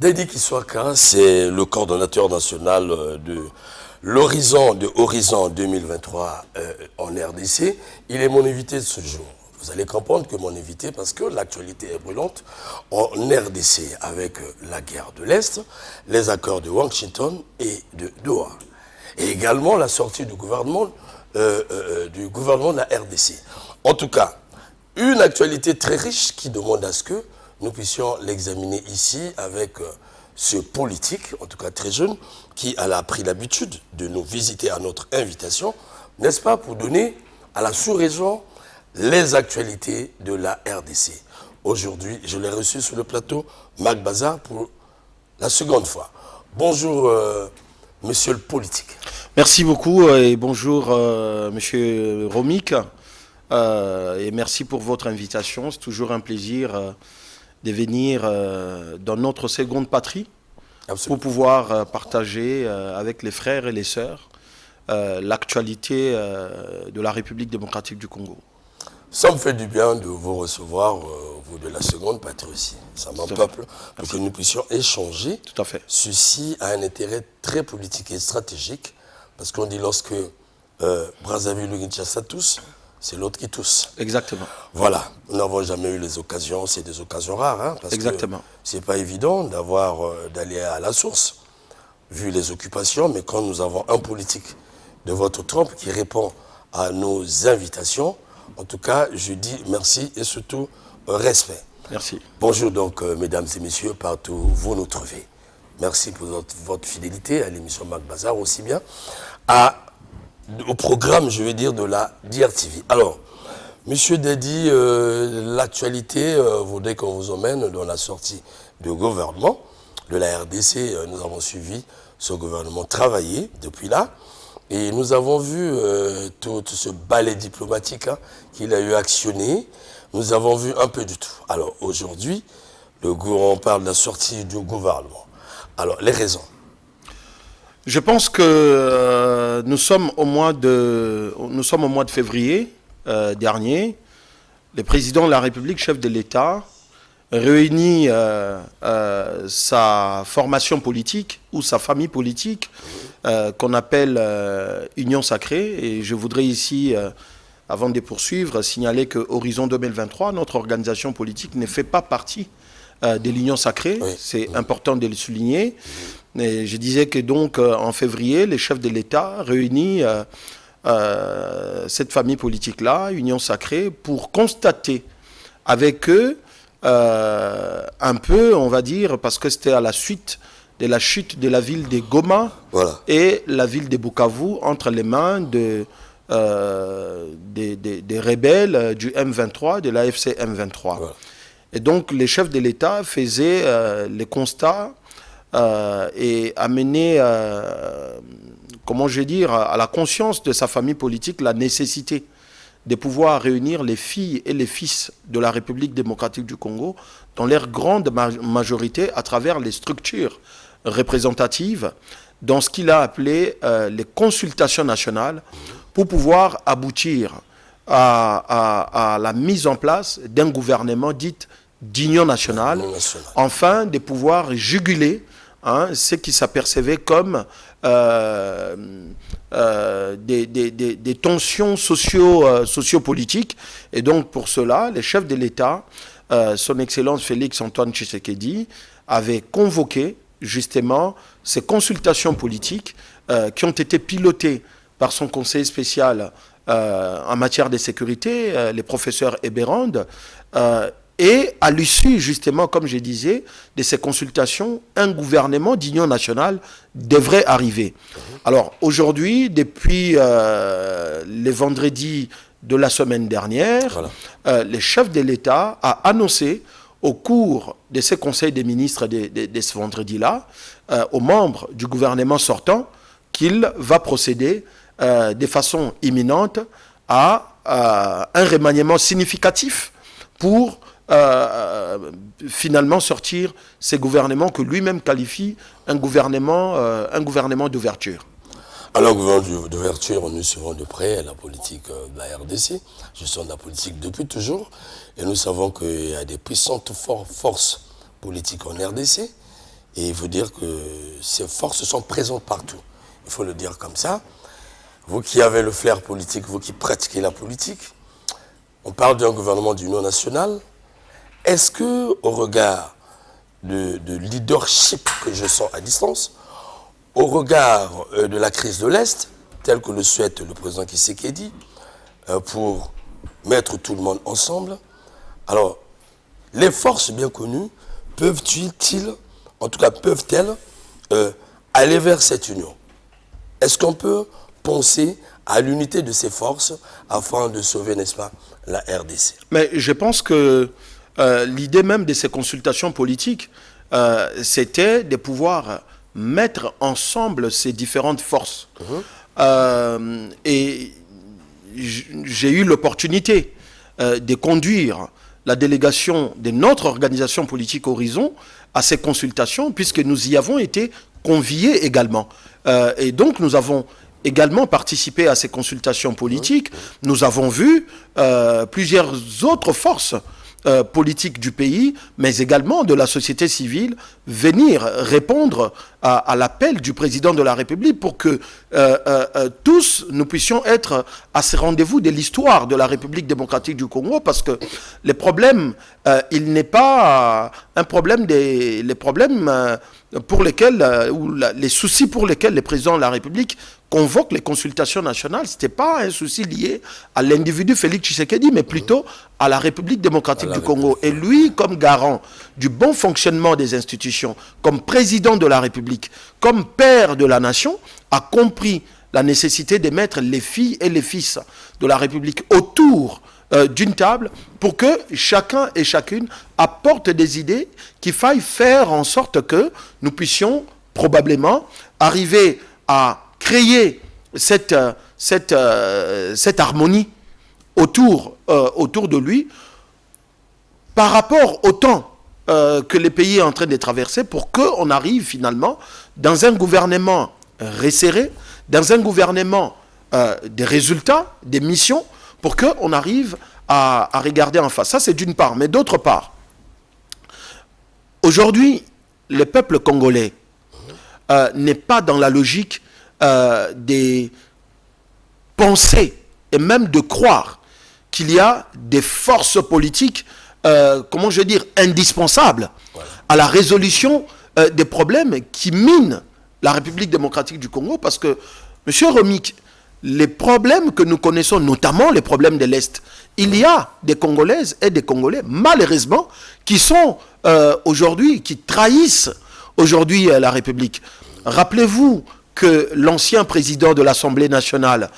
Dedi Kiswaka, c'est le coordonnateur national de l'Horizon 2023 en RDC. Il est mon invité de ce jour. Vous allez comprendre que mon invité, parce que l'actualité est brûlante en RDC avec la guerre de l'Est, les accords de Washington et de Doha. Et également la sortie du gouvernement de la RDC. En tout cas, une actualité très riche qui demande à ce que nous puissions l'examiner ici avec ce politique, en tout cas très jeune, qui a pris l'habitude de nous visiter à notre invitation, n'est-ce pas, pour donner à la sous-région les actualités de la RDC. Aujourd'hui, je l'ai reçu sur le plateau, Mac Bazar, pour la seconde fois. Bonjour, monsieur le politique. Merci beaucoup et bonjour, monsieur Romik. Et merci pour votre invitation. C'est toujours un plaisir de venir dans notre seconde patrie. Absolument. Pour pouvoir partager avec les frères et les sœurs l'actualité de la République démocratique du Congo. Ça me fait du bien de vous recevoir, vous de la seconde patrie aussi. Ça m'empeuple pour que nous puissions échanger. Tout à fait. Ceci a un intérêt très politique et stratégique, parce qu'on dit lorsque Brazzaville ou Kinshasa tousse, c'est l'autre qui tousse. Exactement. Voilà, nous n'avons jamais eu les occasions, c'est des occasions rares, hein, parce exactement. que c'est pas évident d'aller à la source, vu les occupations, mais quand nous avons un politique de votre trempe qui répond à nos invitations, en tout cas, je dis merci et surtout respect. Merci. Bonjour donc, mesdames et messieurs, partout où vous nous trouvez. Merci pour votre fidélité à l'émission Mac Bazar, aussi bien au programme, je vais dire, de la DRTV. Alors, monsieur Dedi, l'actualité voudrait qu'on vous emmène dans la sortie du gouvernement de la RDC. Nous avons suivi ce gouvernement travailler depuis là. Et nous avons vu tout ce balai diplomatique qu'il a eu actionné. Nous avons vu un peu du tout. Alors, aujourd'hui, on parle de la sortie du gouvernement. Alors, les raisons. Je pense que nous sommes au mois de février dernier. Le président de la République, chef de l'État, réunit sa formation politique ou sa famille politique qu'on appelle Union Sacrée. Et je voudrais ici, avant de poursuivre, signaler que Horizon 2023, notre organisation politique, ne fait pas partie de l'Union Sacrée. Oui. C'est important de le souligner. Et je disais que donc en février, les chefs de l'État réunissent cette famille politique-là, Union Sacrée, pour constater avec eux un peu, on va dire, parce que c'était à la suite de la chute de la ville de Goma et la ville de Bukavu entre les mains des rebelles du M23, de l'AFC M23. Voilà. Et donc les chefs de l'État faisaient les constats et amenaient, comment je vais dire, à la conscience de sa famille politique la nécessité de pouvoir réunir les filles et les fils de la République démocratique du Congo dans leur grande majorité à travers les structures représentatives dans ce qu'il a appelé les consultations nationales pour pouvoir aboutir à la mise en place d'un gouvernement dit d'union nationale, afin de pouvoir juguler ce qui s'apercevait comme des tensions sociopolitiques. Et donc pour cela, les chefs de l'État, son Excellence Félix Antoine Tshisekedi, avaient convoqué justement ces consultations politiques qui ont été pilotées par son conseiller spécial en matière de sécurité, les professeurs Eberand, et à l'issue, justement, comme je disais, de ces consultations, un gouvernement d'union nationale devrait arriver. Alors, aujourd'hui, depuis les vendredis de la semaine dernière, les chefs de l'État ont annoncé, au cours de ces conseils des ministres de ce vendredi-là, aux membres du gouvernement sortant, qu'il va procéder de façon imminente à un remaniement significatif pour finalement sortir ces gouvernements que lui-même qualifie un gouvernement d'ouverture. Alors, gouvernement d'ouverture, nous suivons de près la politique de la RDC, gestion de la politique depuis toujours, et nous savons qu'il y a des puissantes forces politiques en RDC, Et il faut dire que ces forces sont présentes partout. Il faut le dire comme ça. Vous qui avez le flair politique, vous qui pratiquez la politique, on parle d'un gouvernement d'union nationale. Est-ce que, au regard de leadership que je sens à distance, au regard de la crise de l'Est, tel que le souhaite le président Tshisekedi, pour mettre tout le monde ensemble, alors, les forces bien connues peuvent-elles aller vers cette union? Est-ce qu'on peut penser à l'unité de ces forces afin de sauver, n'est-ce pas, la RDC? Mais je pense que l'idée même de ces consultations politiques, c'était de pouvoir mettre ensemble ces différentes forces. Et j'ai eu l'opportunité de conduire la délégation de notre organisation politique Horizon à ces consultations, puisque nous y avons été conviés également. Et donc nous avons également participé à ces consultations politiques. Nous avons vu plusieurs autres forces politiques du pays, mais également de la société civile, venir répondre à l'appel du président de la République pour que tous nous puissions être à ce rendez-vous de l'histoire de la République démocratique du Congo, parce que les problèmes, il n'est pas un problème les problèmes pour lesquels, ou les soucis pour lesquels le président de la République convoque les consultations nationales, ce n'était pas un souci lié à l'individu Félix Tshisekedi, mais plutôt à la République démocratique du Congo. Et lui, comme garant du bon fonctionnement des institutions, comme président de la République, comme père de la nation, a compris la nécessité de mettre les filles et les fils de la République autour d'une table pour que chacun et chacune apporte des idées qu'il faille faire en sorte que nous puissions probablement arriver à créer cette harmonie autour de lui par rapport au temps que le pays est en train de traverser, pour qu'on arrive finalement dans un gouvernement resserré, dans un gouvernement des résultats, des missions, pour qu'on arrive à regarder en face. Ça, c'est d'une part. Mais d'autre part, aujourd'hui, le peuple congolais n'est pas dans la logique des pensées et même de croire qu'il y a des forces politiques, comment je veux dire, indispensables à la résolution des problèmes qui minent la République démocratique du Congo, parce que, M. Romik, les problèmes que nous connaissons, notamment les problèmes de l'Est, il y a des Congolaises et des Congolais, malheureusement, qui sont aujourd'hui, qui trahissent aujourd'hui la République. Rappelez-vous que l'ancien président de l'Assemblée nationale,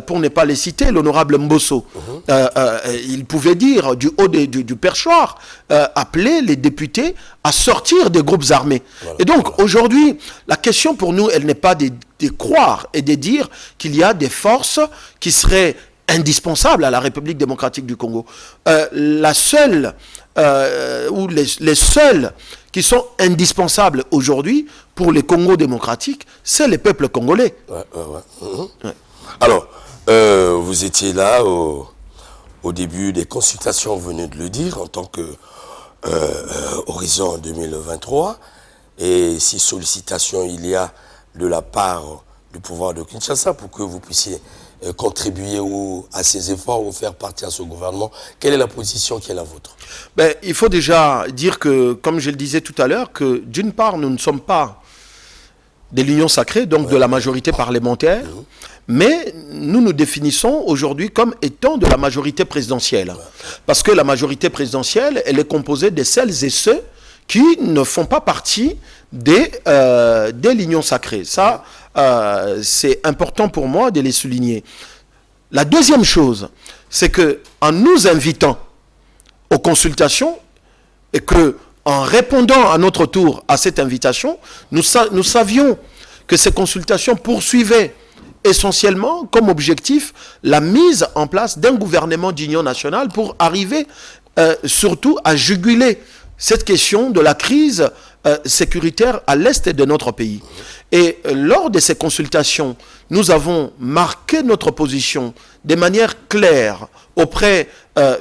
pour ne pas les citer, l'honorable Mbosso, il pouvait dire du haut du perchoir, appeler les députés à sortir des groupes armés. Et donc aujourd'hui, la question pour nous, elle n'est pas de croire et de dire qu'il y a des forces qui seraient indispensables à la République démocratique du Congo. La seule, ou les seuls qui sont indispensables aujourd'hui pour les Congo démocratiques, c'est les peuples congolais. Alors, vous étiez là au début des consultations, vous venez de le dire, en tant que Horizon 2023, et si sollicitation il y a de la part du pouvoir de Kinshasa pour que vous puissiez contribuer à ces efforts ou faire partie à ce gouvernement, quelle est la position qui est la vôtre? Il faut déjà dire que, comme je le disais tout à l'heure, que d'une part, nous ne sommes pas de l'union sacrée, donc de la majorité parlementaire, mais nous nous définissons aujourd'hui comme étant de la majorité présidentielle. Parce que la majorité présidentielle, elle est composée de celles et ceux qui ne font pas partie de l'union sacrée. Ça, c'est important pour moi de les souligner. La deuxième chose, c'est qu'en nous invitant aux consultations, et qu'en répondant à notre tour à cette invitation, nous savions que ces consultations poursuivaient essentiellement comme objectif la mise en place d'un gouvernement d'union nationale pour arriver surtout à juguler cette question de la crise sécuritaire à l'est de notre pays. Et lors de ces consultations, nous avons marqué notre position de manière claire auprès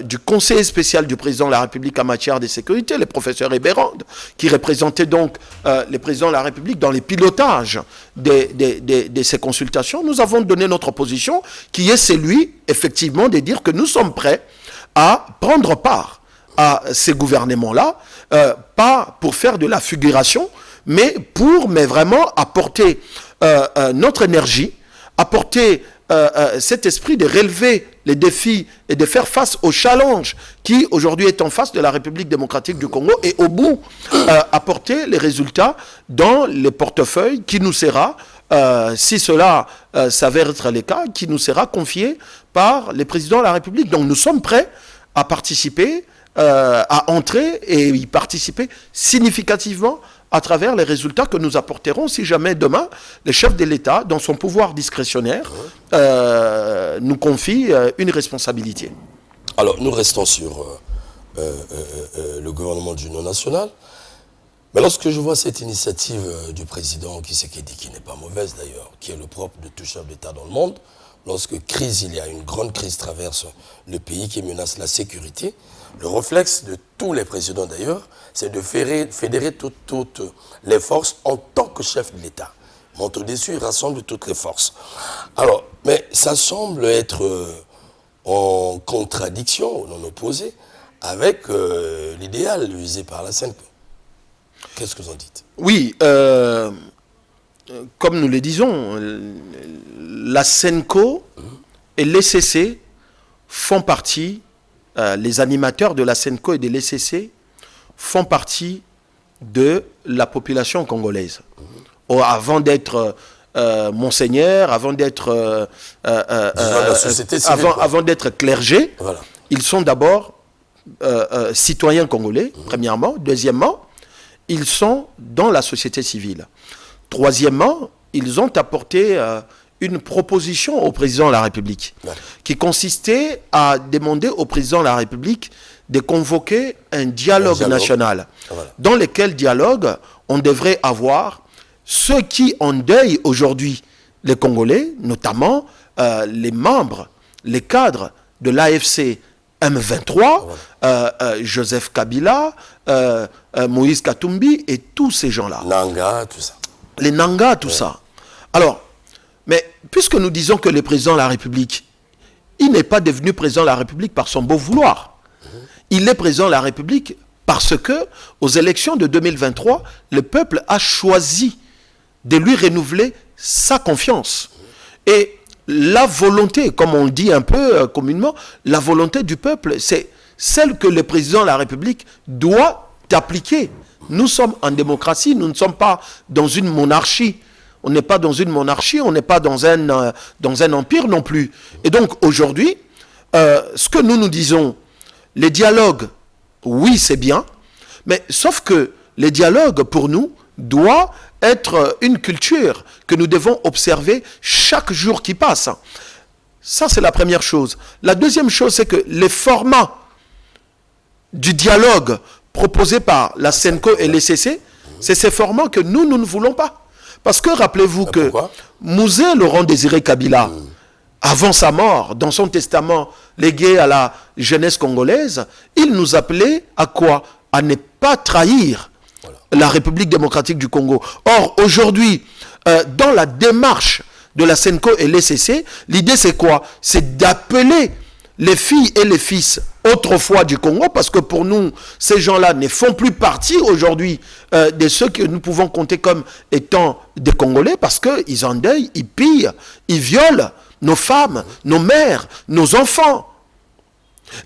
du conseiller spécial du président de la République en matière de sécurité, le professeur Eberand, qui représentait donc le président de la République dans les pilotages de ces consultations, nous avons donné notre position, qui est celui, effectivement, de dire que nous sommes prêts à prendre part à ces gouvernements-là, pas pour faire de la figuration, mais vraiment apporter notre énergie, apporter cet esprit de relever les défis et de faire face au challenge qui aujourd'hui est en face de la République démocratique du Congo et au bout apporter les résultats dans les portefeuilles qui nous sera, si cela s'avère être le cas, qui nous sera confié par les présidents de la République. Donc nous sommes prêts à participer, à entrer et y participer significativement à travers les résultats que nous apporterons si jamais demain, le chef de l'État, dans son pouvoir discrétionnaire, nous confie une responsabilité. Alors, nous restons sur le gouvernement d'union nationale. Mais lorsque je vois cette initiative du président Tshisekedi, qui n'est pas mauvaise d'ailleurs, qui est le propre de tout chef d'État dans le monde, lorsque il y a une grande crise traverse le pays qui menace la sécurité, le réflexe de tous les présidents d'ailleurs, c'est de fédérer toutes les forces en tant que chef de l'État. Monte au-dessus, il rassemble toutes les forces. Alors, mais ça semble être en contradiction, en opposé, avec l'idéal visé par la CENCO. Qu'est-ce que vous en dites? Oui, comme nous le disons, la CENCO et l'ECC font partie, les animateurs de la CENCO et de l'ECC font partie de la population congolaise. Avant d'être monseigneur, avant d'être avant d'être clergé, voilà. Ils sont d'abord citoyens congolais, premièrement. Deuxièmement, ils sont dans la société civile. Troisièmement, ils ont apporté une proposition au président de la République, qui consistait à demander au président de la République de convoquer un dialogue national, dans lequel dialogue on devrait avoir ceux qui endeuillent aujourd'hui les Congolais, notamment les membres, les cadres de l'AFC M23, Joseph Kabila, Moïse Katumbi et tous ces gens-là. Nanga, tout ça. Les Nanga, tout ça. Alors, mais puisque nous disons que le président de la République, il n'est pas devenu président de la République par son beau vouloir. Il est président de la République parce que, aux élections de 2023, le peuple a choisi de lui renouveler sa confiance. Et la volonté, comme on dit un peu communément, la volonté du peuple, c'est celle que le président de la République doit appliquer. Nous sommes en démocratie, nous ne sommes pas dans une monarchie. On n'est pas dans une monarchie, on n'est pas dans un empire non plus. Et donc aujourd'hui, ce que nous disons, les dialogues, oui c'est bien, mais sauf que les dialogues pour nous doivent être une culture que nous devons observer chaque jour qui passe. Ça c'est la première chose. La deuxième chose, c'est que les formats du dialogue proposés par la CENCO et l'ECC, c'est ces formats que nous ne voulons pas. Parce que rappelez-vous que Mouzé Laurent Désiré Kabila, avant sa mort, dans son testament légué à la jeunesse congolaise, il nous appelait à quoi? À ne pas trahir la République démocratique du Congo. Or, aujourd'hui, dans la démarche de la CENCO et l'ECC, l'idée c'est quoi? C'est d'appeler les filles et les fils autrefois du Congo, parce que pour nous, ces gens-là ne font plus partie aujourd'hui de ceux que nous pouvons compter comme étant des Congolais, parce qu'ils endeuillent, ils pillent, ils violent nos femmes, nos mères, nos enfants.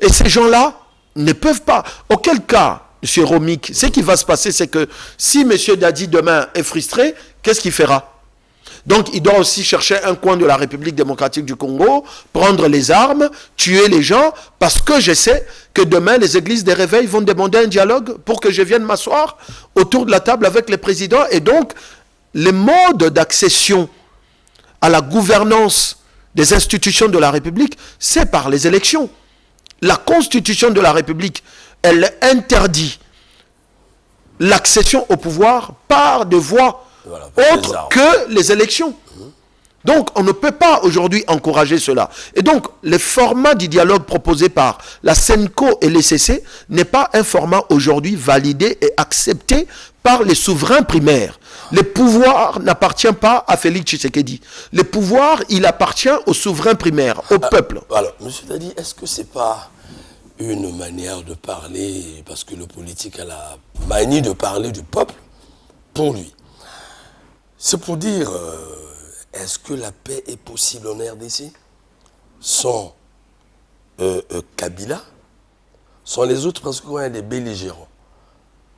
Et ces gens-là ne peuvent pas. Auquel cas, M. Romik, ce qui va se passer, c'est que si M. Dadi demain est frustré, qu'est-ce qu'il fera? Donc, il doit aussi chercher un coin de la République démocratique du Congo, prendre les armes, tuer les gens, parce que je sais que demain, les églises des réveils vont demander un dialogue pour que je vienne m'asseoir autour de la table avec les présidents. Et donc, les modes d'accession à la gouvernance des institutions de la République, c'est par les élections. La Constitution de la République, elle interdit l'accession au pouvoir par des voies autres que les élections. Donc, on ne peut pas aujourd'hui encourager cela. Et donc, le format du dialogue proposé par la SENCO et l'ECC n'est pas un format aujourd'hui validé et accepté par les souverains primaires. Le pouvoir n'appartient pas à Félix Tshisekedi. Le pouvoir, il appartient aux souverains primaires, au peuple. Alors, M. Dadi, est-ce que ce n'est pas une manière de parler, parce que le politique a la manie de parler du peuple pour lui? C'est pour dire, est-ce que la paix est possible en RDC sans Kabila, sans les autres, parce qu'on a des belligérants?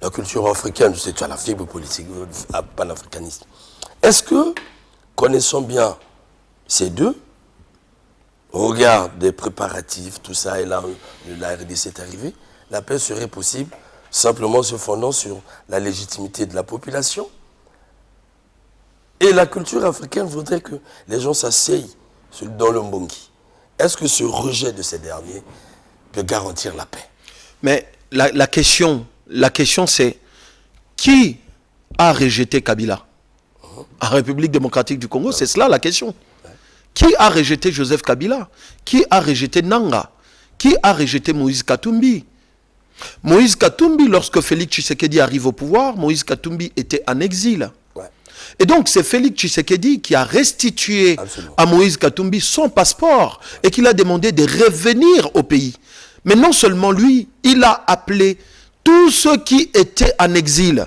La culture africaine, je sais, tu as la fibre politique panafricaniste. Est-ce que, connaissant bien ces deux, au regard des préparatifs, tout ça, et là, la RDC est arrivée, la paix serait possible simplement se fondant sur la légitimité de la population? Et la culture africaine voudrait que les gens s'asseyent dans le Mbongi. Est-ce que ce rejet de ces derniers peut garantir la paix? Mais la question c'est qui a rejeté Kabila en République démocratique du Congo? C'est cela la question. Qui a rejeté Joseph Kabila? Qui a rejeté Nanga? Qui a rejeté Moïse Katumbi? Moïse Katumbi, lorsque Félix Tshisekedi arrive au pouvoir, Moïse Katumbi était en exil. Et donc, c'est Félix Tshisekedi qui a restitué à Moïse Katumbi son passeport et qui l'a demandé de revenir au pays. Mais non seulement lui, il a appelé tous ceux qui étaient en exil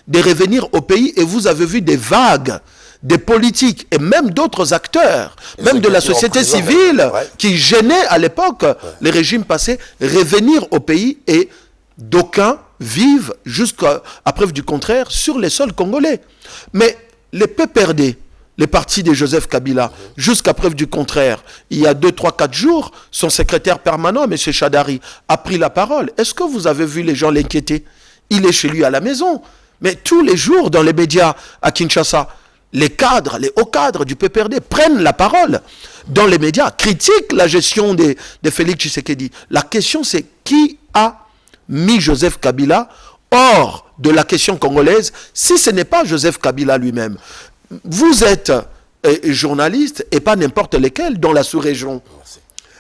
de revenir au pays. Et vous avez vu des vagues, des politiques et même d'autres acteurs, même de la société civile qui gênaient à l'époque les régimes passés, revenir au pays, et d'aucuns vivent jusqu'à preuve du contraire sur les sols congolais. Mais les PPRD, les partis de Joseph Kabila, jusqu'à preuve du contraire, il y a 2, 3, 4 jours, son secrétaire permanent, M. Chadari, a pris la parole. Est-ce que vous avez vu les gens l'inquiéter? Il est chez lui à la maison. Mais tous les jours, dans les médias à Kinshasa, les cadres, les hauts cadres du PPRD prennent la parole dans les médias, critiquent la gestion de Félix Tshisekedi. La question, c'est qui a mis Joseph Kabila hors de la question congolaise, si ce n'est pas Joseph Kabila lui-même? Vous êtes journaliste, et pas n'importe lesquels, dans la sous-région.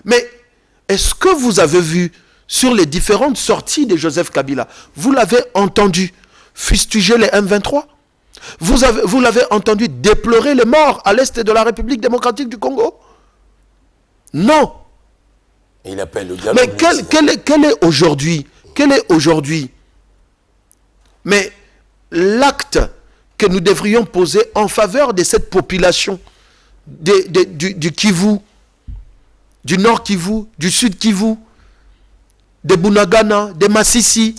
Mais est-ce que vous avez vu sur les différentes sorties de Joseph Kabila, vous l'avez entendu fustiger les M23? Vous l'avez entendu déplorer les morts à l'est de la République démocratique du Congo? Non. Il appelle le dialogue. Mais quel est aujourd'hui mais l'acte que nous devrions poser en faveur de cette population du Kivu, du Nord Kivu, du Sud Kivu, de Bunagana, de Massissi,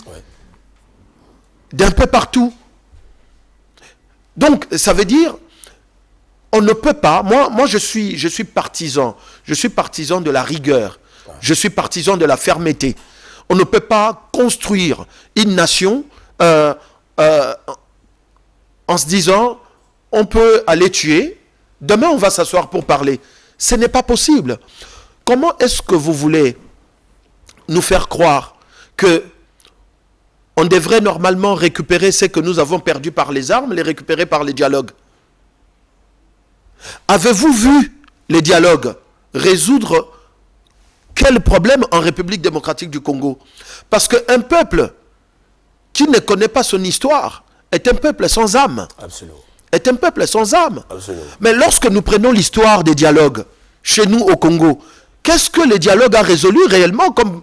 d'un peu partout? Donc, ça veut dire, on ne peut pas, moi je suis partisan de la rigueur, je suis partisan de la fermeté. On ne peut pas construire une nation en se disant, on peut aller tuer, demain on va s'asseoir pour parler. Ce n'est pas possible. Comment est-ce que vous voulez nous faire croire que on devrait normalement récupérer ce que nous avons perdu par les armes, les récupérer par les dialogues? Avez-vous vu les dialogues résoudre quel problème en République démocratique du Congo? Parce qu'un peuple qui ne connaît pas son histoire est un peuple sans âme. Absolument. Est un peuple sans âme. Absolument. Mais lorsque nous prenons l'histoire des dialogues chez nous au Congo, qu'est-ce que le dialogue a résolu réellement comme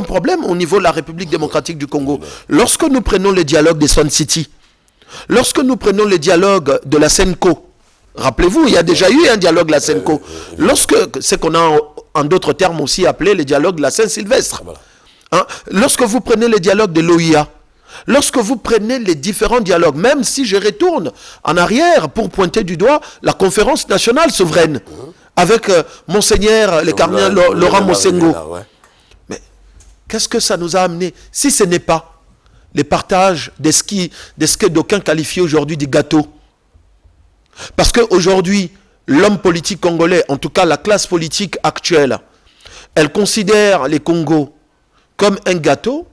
problème au niveau de la République démocratique du Congo? Lorsque nous prenons le dialogue des Sun City, lorsque nous prenons le dialogue de la SENCO, rappelez-vous, il y a déjà eu un dialogue de la SENCO, lorsque ce qu'on a en d'autres termes aussi appelé le dialogue de la Saint-Sylvestre. Hein? Lorsque vous prenez le dialogue de l'OIA, lorsque vous prenez les différents dialogues, même si je retourne en arrière pour pointer du doigt la conférence nationale souveraine, avec Monseigneur le cardinal Laurent Mosengo. Mais qu'est-ce que ça nous a amené si ce n'est pas le partage de ce que d'aucuns qualifient aujourd'hui du gâteau? Parce qu'aujourd'hui, l'homme politique congolais, en tout cas la classe politique actuelle, elle considère les Congos comme un gâteau,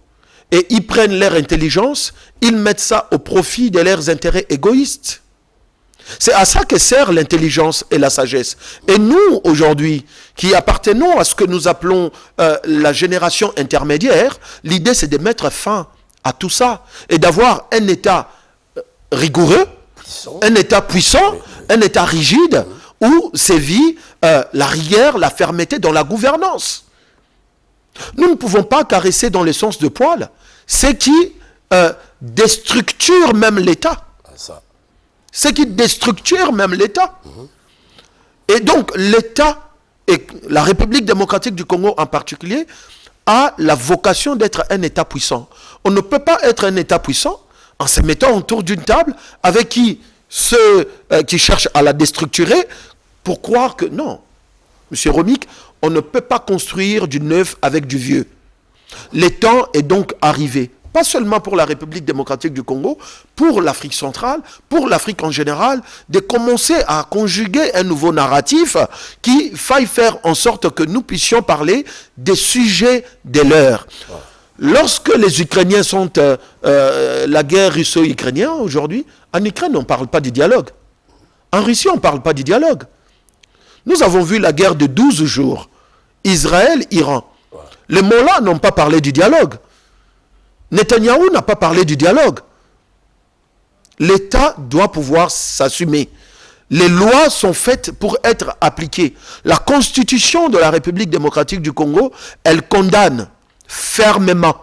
et ils prennent leur intelligence, ils mettent ça au profit de leurs intérêts égoïstes. C'est à ça que sert l'intelligence et la sagesse. Et nous, aujourd'hui, qui appartenons à ce que nous appelons la génération intermédiaire, l'idée c'est de mettre fin à tout ça et d'avoir un État rigoureux, un État puissant, un État rigide, où sévit la rigueur, la fermeté dans la gouvernance. Nous ne pouvons pas caresser dans le sens de poil ce qui déstructure même l'État. Ce qui déstructure même l'État. Et donc l'État, et la République démocratique du Congo en particulier, a la vocation d'être un État puissant. On ne peut pas être un État puissant en se mettant autour d'une table avec qui ceux qui cherchent à la déstructurer pour croire que non. Monsieur Romic, on ne peut pas construire du neuf avec du vieux. Le temps est donc arrivé. Pas seulement pour la République démocratique du Congo, pour l'Afrique centrale, pour l'Afrique en général, de commencer à conjuguer un nouveau narratif qui faille faire en sorte que nous puissions parler des sujets de l'heure. Lorsque les Ukrainiens sont la guerre russo-ukrainienne aujourd'hui, en Ukraine on ne parle pas du dialogue. En Russie on ne parle pas du dialogue. Nous avons vu la guerre de 12 jours, Israël-Iran. Les mollahs n'ont pas parlé du dialogue. Netanyahou n'a pas parlé du dialogue. L'État doit pouvoir s'assumer. Les lois sont faites pour être appliquées. La Constitution de la République démocratique du Congo, elle condamne fermement,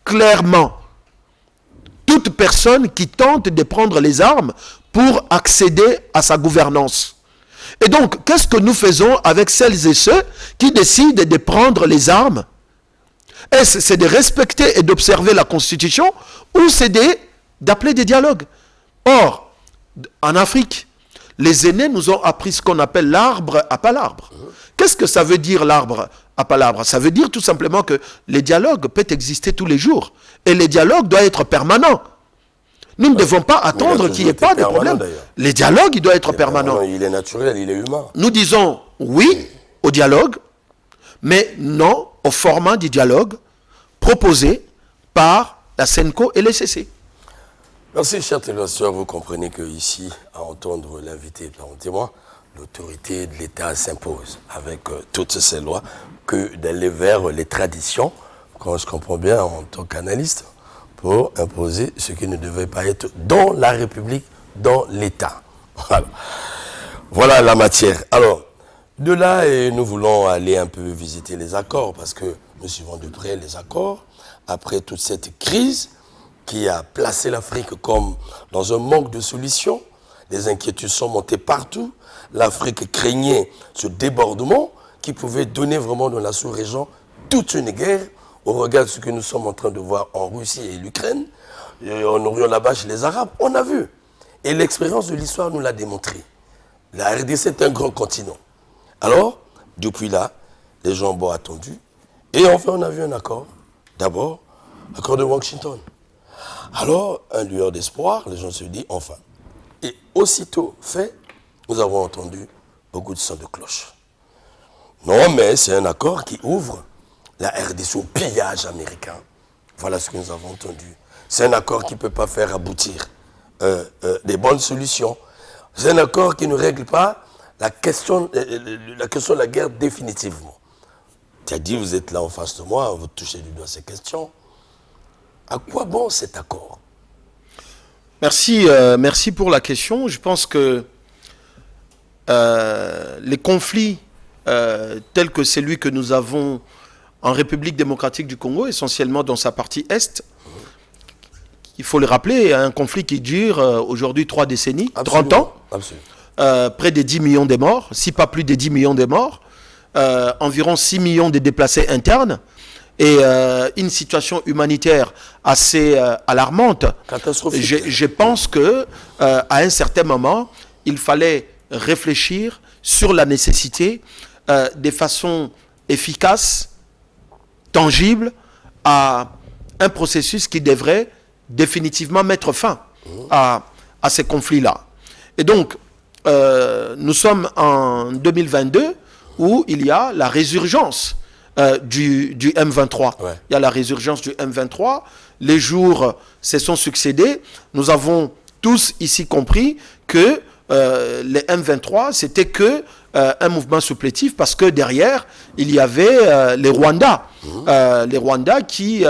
clairement, toute personne qui tente de prendre les armes pour accéder à sa gouvernance. Et donc, qu'est-ce que nous faisons avec celles et ceux qui décident de prendre les armes ? Est-ce c'est de respecter et d'observer la Constitution ou c'est d'appeler des dialogues? Or, en Afrique, les aînés nous ont appris ce qu'on appelle l'arbre à palabre. Qu'est-ce que ça veut dire l'arbre à palabre? Ça veut dire tout simplement que les dialogues peuvent exister tous les jours. Et les dialogues doivent être permanents. Nous ne devons pas attendre qu'il n'y ait pas de problème. Les dialogues, ils doivent être permanents. Il est naturel, il est humain. Nous disons oui au dialogue, mais non au format du dialogue proposé par la SENCO et les CC. Merci, chers téléspectateurs. Vous comprenez qu'ici, à entendre l'invité par un témoin, l'autorité de l'État s'impose avec toutes ces lois que d'aller vers les traditions, quand je comprends bien en tant qu'analyste, pour imposer ce qui ne devait pas être dans la République, dans l'État. Voilà la matière. Alors, de là, nous voulons aller un peu visiter les accords, parce que nous suivons de près les accords, après toute cette crise qui a placé l'Afrique comme dans un manque de solutions. Les inquiétudes sont montées partout. L'Afrique craignait ce débordement qui pouvait donner vraiment dans la sous-région toute une guerre, au regard de ce que nous sommes en train de voir en Russie et l'Ukraine, en Orient là-bas chez les Arabes, on a vu. Et l'expérience de l'histoire nous l'a démontré. La RDC est un grand continent. Alors, depuis là, les gens ont attendu. Et enfin, on a vu un accord. D'abord, l'accord de Washington. Alors, un lueur d'espoir, les gens se disent, enfin. Et aussitôt fait, nous avons entendu beaucoup de sons de cloche. Non, mais c'est un accord qui ouvre la RDC au pillage américain. Voilà ce que nous avons entendu. C'est un accord qui ne peut pas faire aboutir des bonnes solutions. C'est un accord qui ne règle pas la question de la guerre définitivement. Tu as dit, vous êtes là en face de moi, vous touchez du doigt ces questions. À quoi bon cet accord? Merci, merci pour la question. Je pense que les conflits tels que celui que nous avons en République démocratique du Congo, essentiellement dans sa partie Est, il faut le rappeler, un conflit qui dure aujourd'hui 3 décennies, absolument, 30 ans, près de 10 millions de morts, si pas plus de 10 millions de morts, environ 6 millions de déplacés internes, et une situation humanitaire assez alarmante. Catastrophique. Je pense que à un certain moment, il fallait réfléchir sur la nécessité de façon efficace, tangible, à un processus qui devrait définitivement mettre fin à ces conflits-là. Et donc, nous sommes en 2022 où il y a la résurgence du M23. Ouais. Il y a la résurgence du M23. Les jours se sont succédés. Nous avons tous ici compris que les M23, c'était que un mouvement supplétif, parce que derrière, il y avait les Rwandais. Les Rwandais qui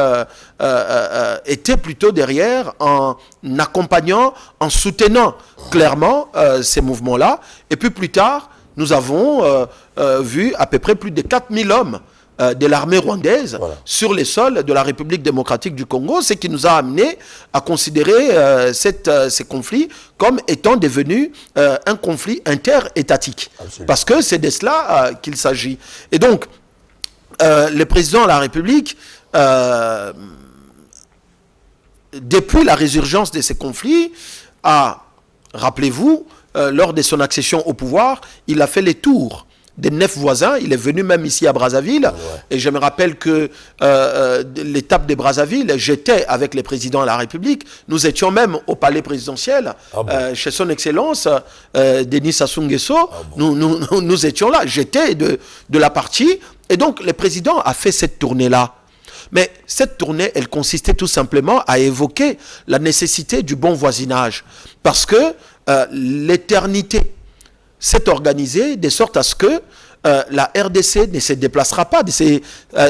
étaient plutôt derrière en accompagnant, en soutenant clairement ces mouvements-là. Et puis plus tard, nous avons vu à peu près plus de 4000 hommes de l'armée rwandaise sur les sols de la République démocratique du Congo, ce qui nous a amené à considérer ces conflits comme étant devenus un conflit interétatique. Parce que c'est de cela qu'il s'agit. Et donc, le président de la République, depuis la résurgence de ces conflits, a, rappelez-vous, lors de son accession au pouvoir, il a fait les tours des 9 voisins. Il est venu même ici à Brazzaville. Et je me rappelle que l'étape de Brazzaville, j'étais avec les présidents de la République. Nous étions même au palais présidentiel, chez son Excellence, Denis Sassou Nguesso. Nous étions là. J'étais de la partie. Et donc, le président a fait cette tournée-là. Mais cette tournée, elle consistait tout simplement à évoquer la nécessité du bon voisinage. Parce que l'éternité s'est organisée de sorte à ce que la RDC ne se déplacera pas de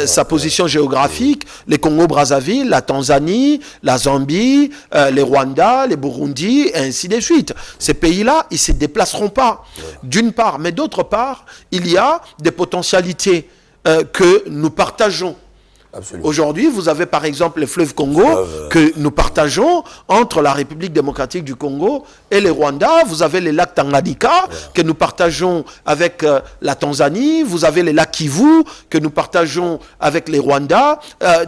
sa position géographique, les Congo-Brazzaville, la Tanzanie, la Zambie, les Rwanda, les Burundi, et ainsi de suite. Ces pays-là, ils ne se déplaceront pas, d'une part. Mais d'autre part, il y a des potentialités que nous partageons. Aujourd'hui, vous avez par exemple le fleuve Congo que nous partageons entre la République démocratique du Congo et le Rwanda. Vous avez les lacs Tanganyika que nous partageons avec la Tanzanie. Vous avez les lacs Kivu que nous partageons avec les Rwandais.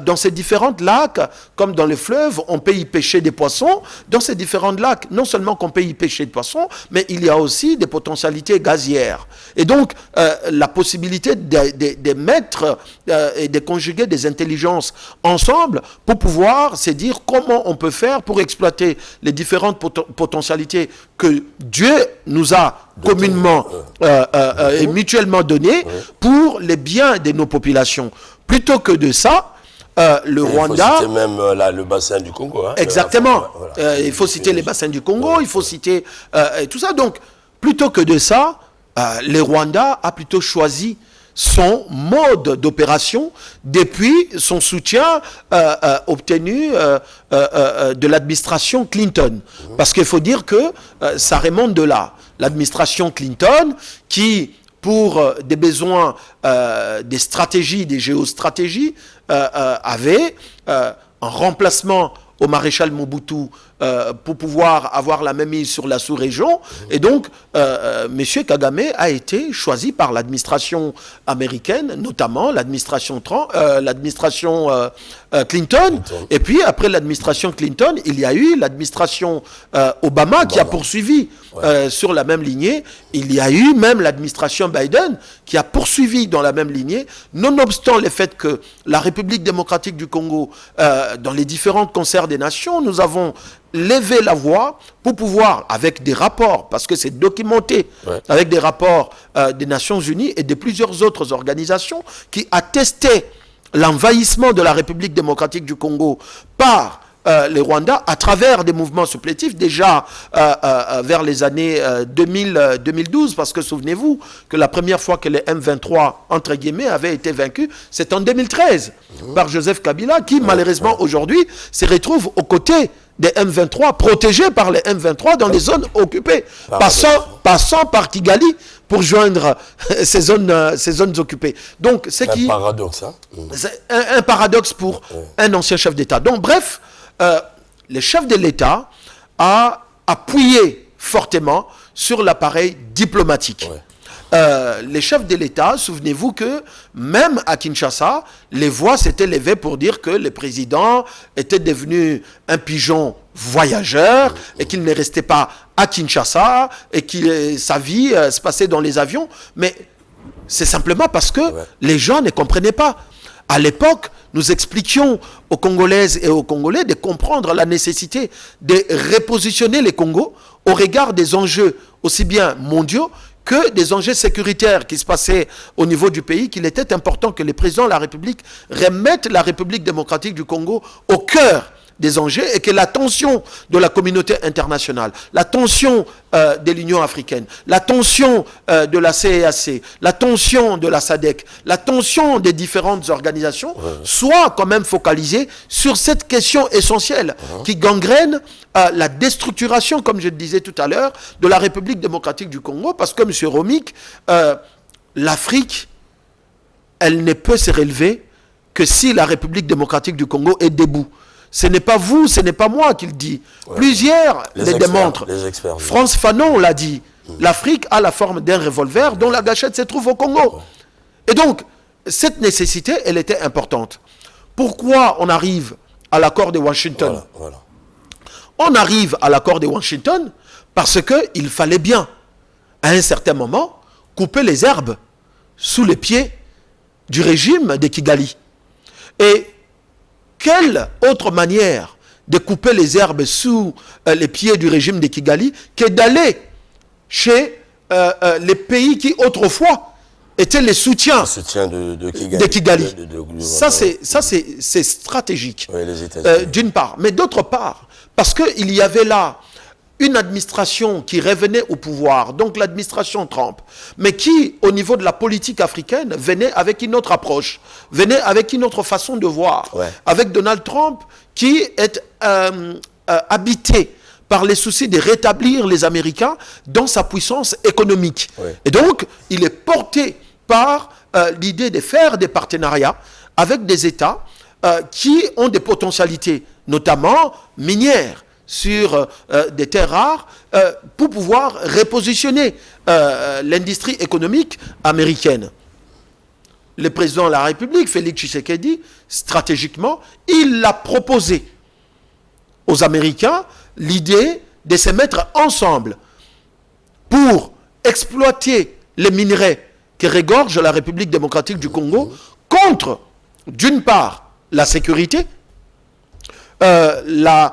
Dans ces différents lacs, comme dans les fleuves, on peut y pêcher des poissons. Dans ces différents lacs, non seulement qu'on peut y pêcher des poissons, mais il y a aussi des potentialités gazières. Et donc, la possibilité de mettre et de conjuguer des intelligence ensemble pour pouvoir se dire comment on peut faire pour exploiter les différentes potentialités que Dieu nous a communément et mutuellement données pour les biens de nos populations. Plutôt que de ça, le Rwanda... Il faut citer même le bassin du Congo. Hein, exactement. Il faut citer les bassins du Congo, il faut citer tout ça. Donc, plutôt que de ça, le Rwanda a plutôt choisi son mode d'opération depuis son soutien obtenu de l'administration Clinton. Parce qu'il faut dire que ça remonte de là. L'administration Clinton qui, pour des besoins, des stratégies, des géostratégies, avait un remplacement au maréchal Mobutu pour pouvoir avoir la même mise sur la sous-région. Et donc, M. Kagame a été choisi par l'administration américaine, notamment l'administration Clinton. Et puis, après l'administration Clinton, il y a eu l'administration Obama qui a poursuivi sur la même lignée. Il y a eu même l'administration Biden qui a poursuivi dans la même lignée, nonobstant le fait que la République démocratique du Congo, dans les différents concerts des nations, nous avons levé la voix pour pouvoir, avec des rapports, parce que c'est documenté, avec des rapports des Nations Unies et de plusieurs autres organisations qui attestaient l'envahissement de la République démocratique du Congo par les Rwandais à travers des mouvements supplétifs déjà vers les années 2012, parce que souvenez-vous que la première fois que les M23 entre guillemets avaient été vaincus, c'est en 2013 par Joseph Kabila qui malheureusement aujourd'hui se retrouve aux côtés des M23, protégés par les M23 dans les zones occupées, passant par Kigali pour joindre ces zones occupées. Donc c'est un paradoxe, hein. C'est un paradoxe pour un ancien chef d'État. Donc bref, le chef de l'État a appuyé fortement sur l'appareil diplomatique. Les chefs de l'État, souvenez-vous que même à Kinshasa, les voix s'étaient levées pour dire que le président était devenu un pigeon voyageur et qu'il ne restait pas à Kinshasa et que sa vie se passait dans les avions. Mais c'est simplement parce que les gens ne comprenaient pas. À l'époque, nous expliquions aux Congolaises et aux Congolais de comprendre la nécessité de repositionner les Congos au regard des enjeux aussi bien mondiaux que des enjeux sécuritaires qui se passaient au niveau du pays, qu'il était important que les présidents de la République remettent la République démocratique du Congo au cœur des enjeux et que l'attention de la communauté internationale, l'attention de l'Union africaine, l'attention de la CEAC, l'attention de la SADC, l'attention des différentes organisations soit quand même focalisée sur cette question essentielle qui gangrène la déstructuration, comme je le disais tout à l'heure, de la République démocratique du Congo, parce que, M. Romik, l'Afrique, elle ne peut se relever que si la République démocratique du Congo est debout. Ce n'est pas vous, ce n'est pas moi qui le dit. Plusieurs les démontrent. Frantz Fanon l'a dit. L'Afrique a la forme d'un revolver dont la gâchette se trouve au Congo. Et donc, cette nécessité, elle était importante. Pourquoi on arrive à l'accord de Washington? On arrive à l'accord de Washington parce qu'il fallait bien, à un certain moment, couper les herbes sous les pieds du régime de Kigali. Et quelle autre manière de couper les herbes sous les pieds du régime de Kigali que d'aller chez les pays qui autrefois étaient les soutiens de Kigali. Ça, c'est stratégique, d'une part. Mais d'autre part, parce qu'il y avait là une administration qui revenait au pouvoir, donc l'administration Trump, mais qui, au niveau de la politique africaine, venait avec une autre approche, venait avec une autre façon de voir, avec Donald Trump qui est habité par les soucis de rétablir les Américains dans sa puissance économique. Et donc, il est porté par l'idée de faire des partenariats avec des États qui ont des potentialités, notamment minières, sur des terres rares, pour pouvoir repositionner l'industrie économique américaine. Le président de la République, Félix Tshisekedi, stratégiquement, il a proposé aux Américains l'idée de se mettre ensemble pour exploiter les minerais que regorge la République démocratique du Congo contre, d'une part, la sécurité, les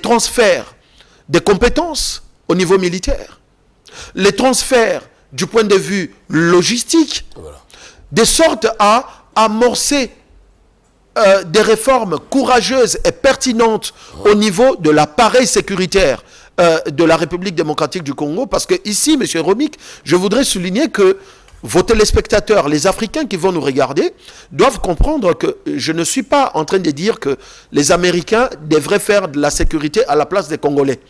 transferts de compétences au niveau militaire, les transferts du point de vue logistique, de sorte à amorcer des réformes courageuses et pertinentes au niveau de l'appareil sécuritaire de la République démocratique du Congo. Parce que ici, M. Romik, je voudrais souligner que vos téléspectateurs, les Africains qui vont nous regarder, doivent comprendre que je ne suis pas en train de dire que les Américains devraient faire de la sécurité à la place des Congolais.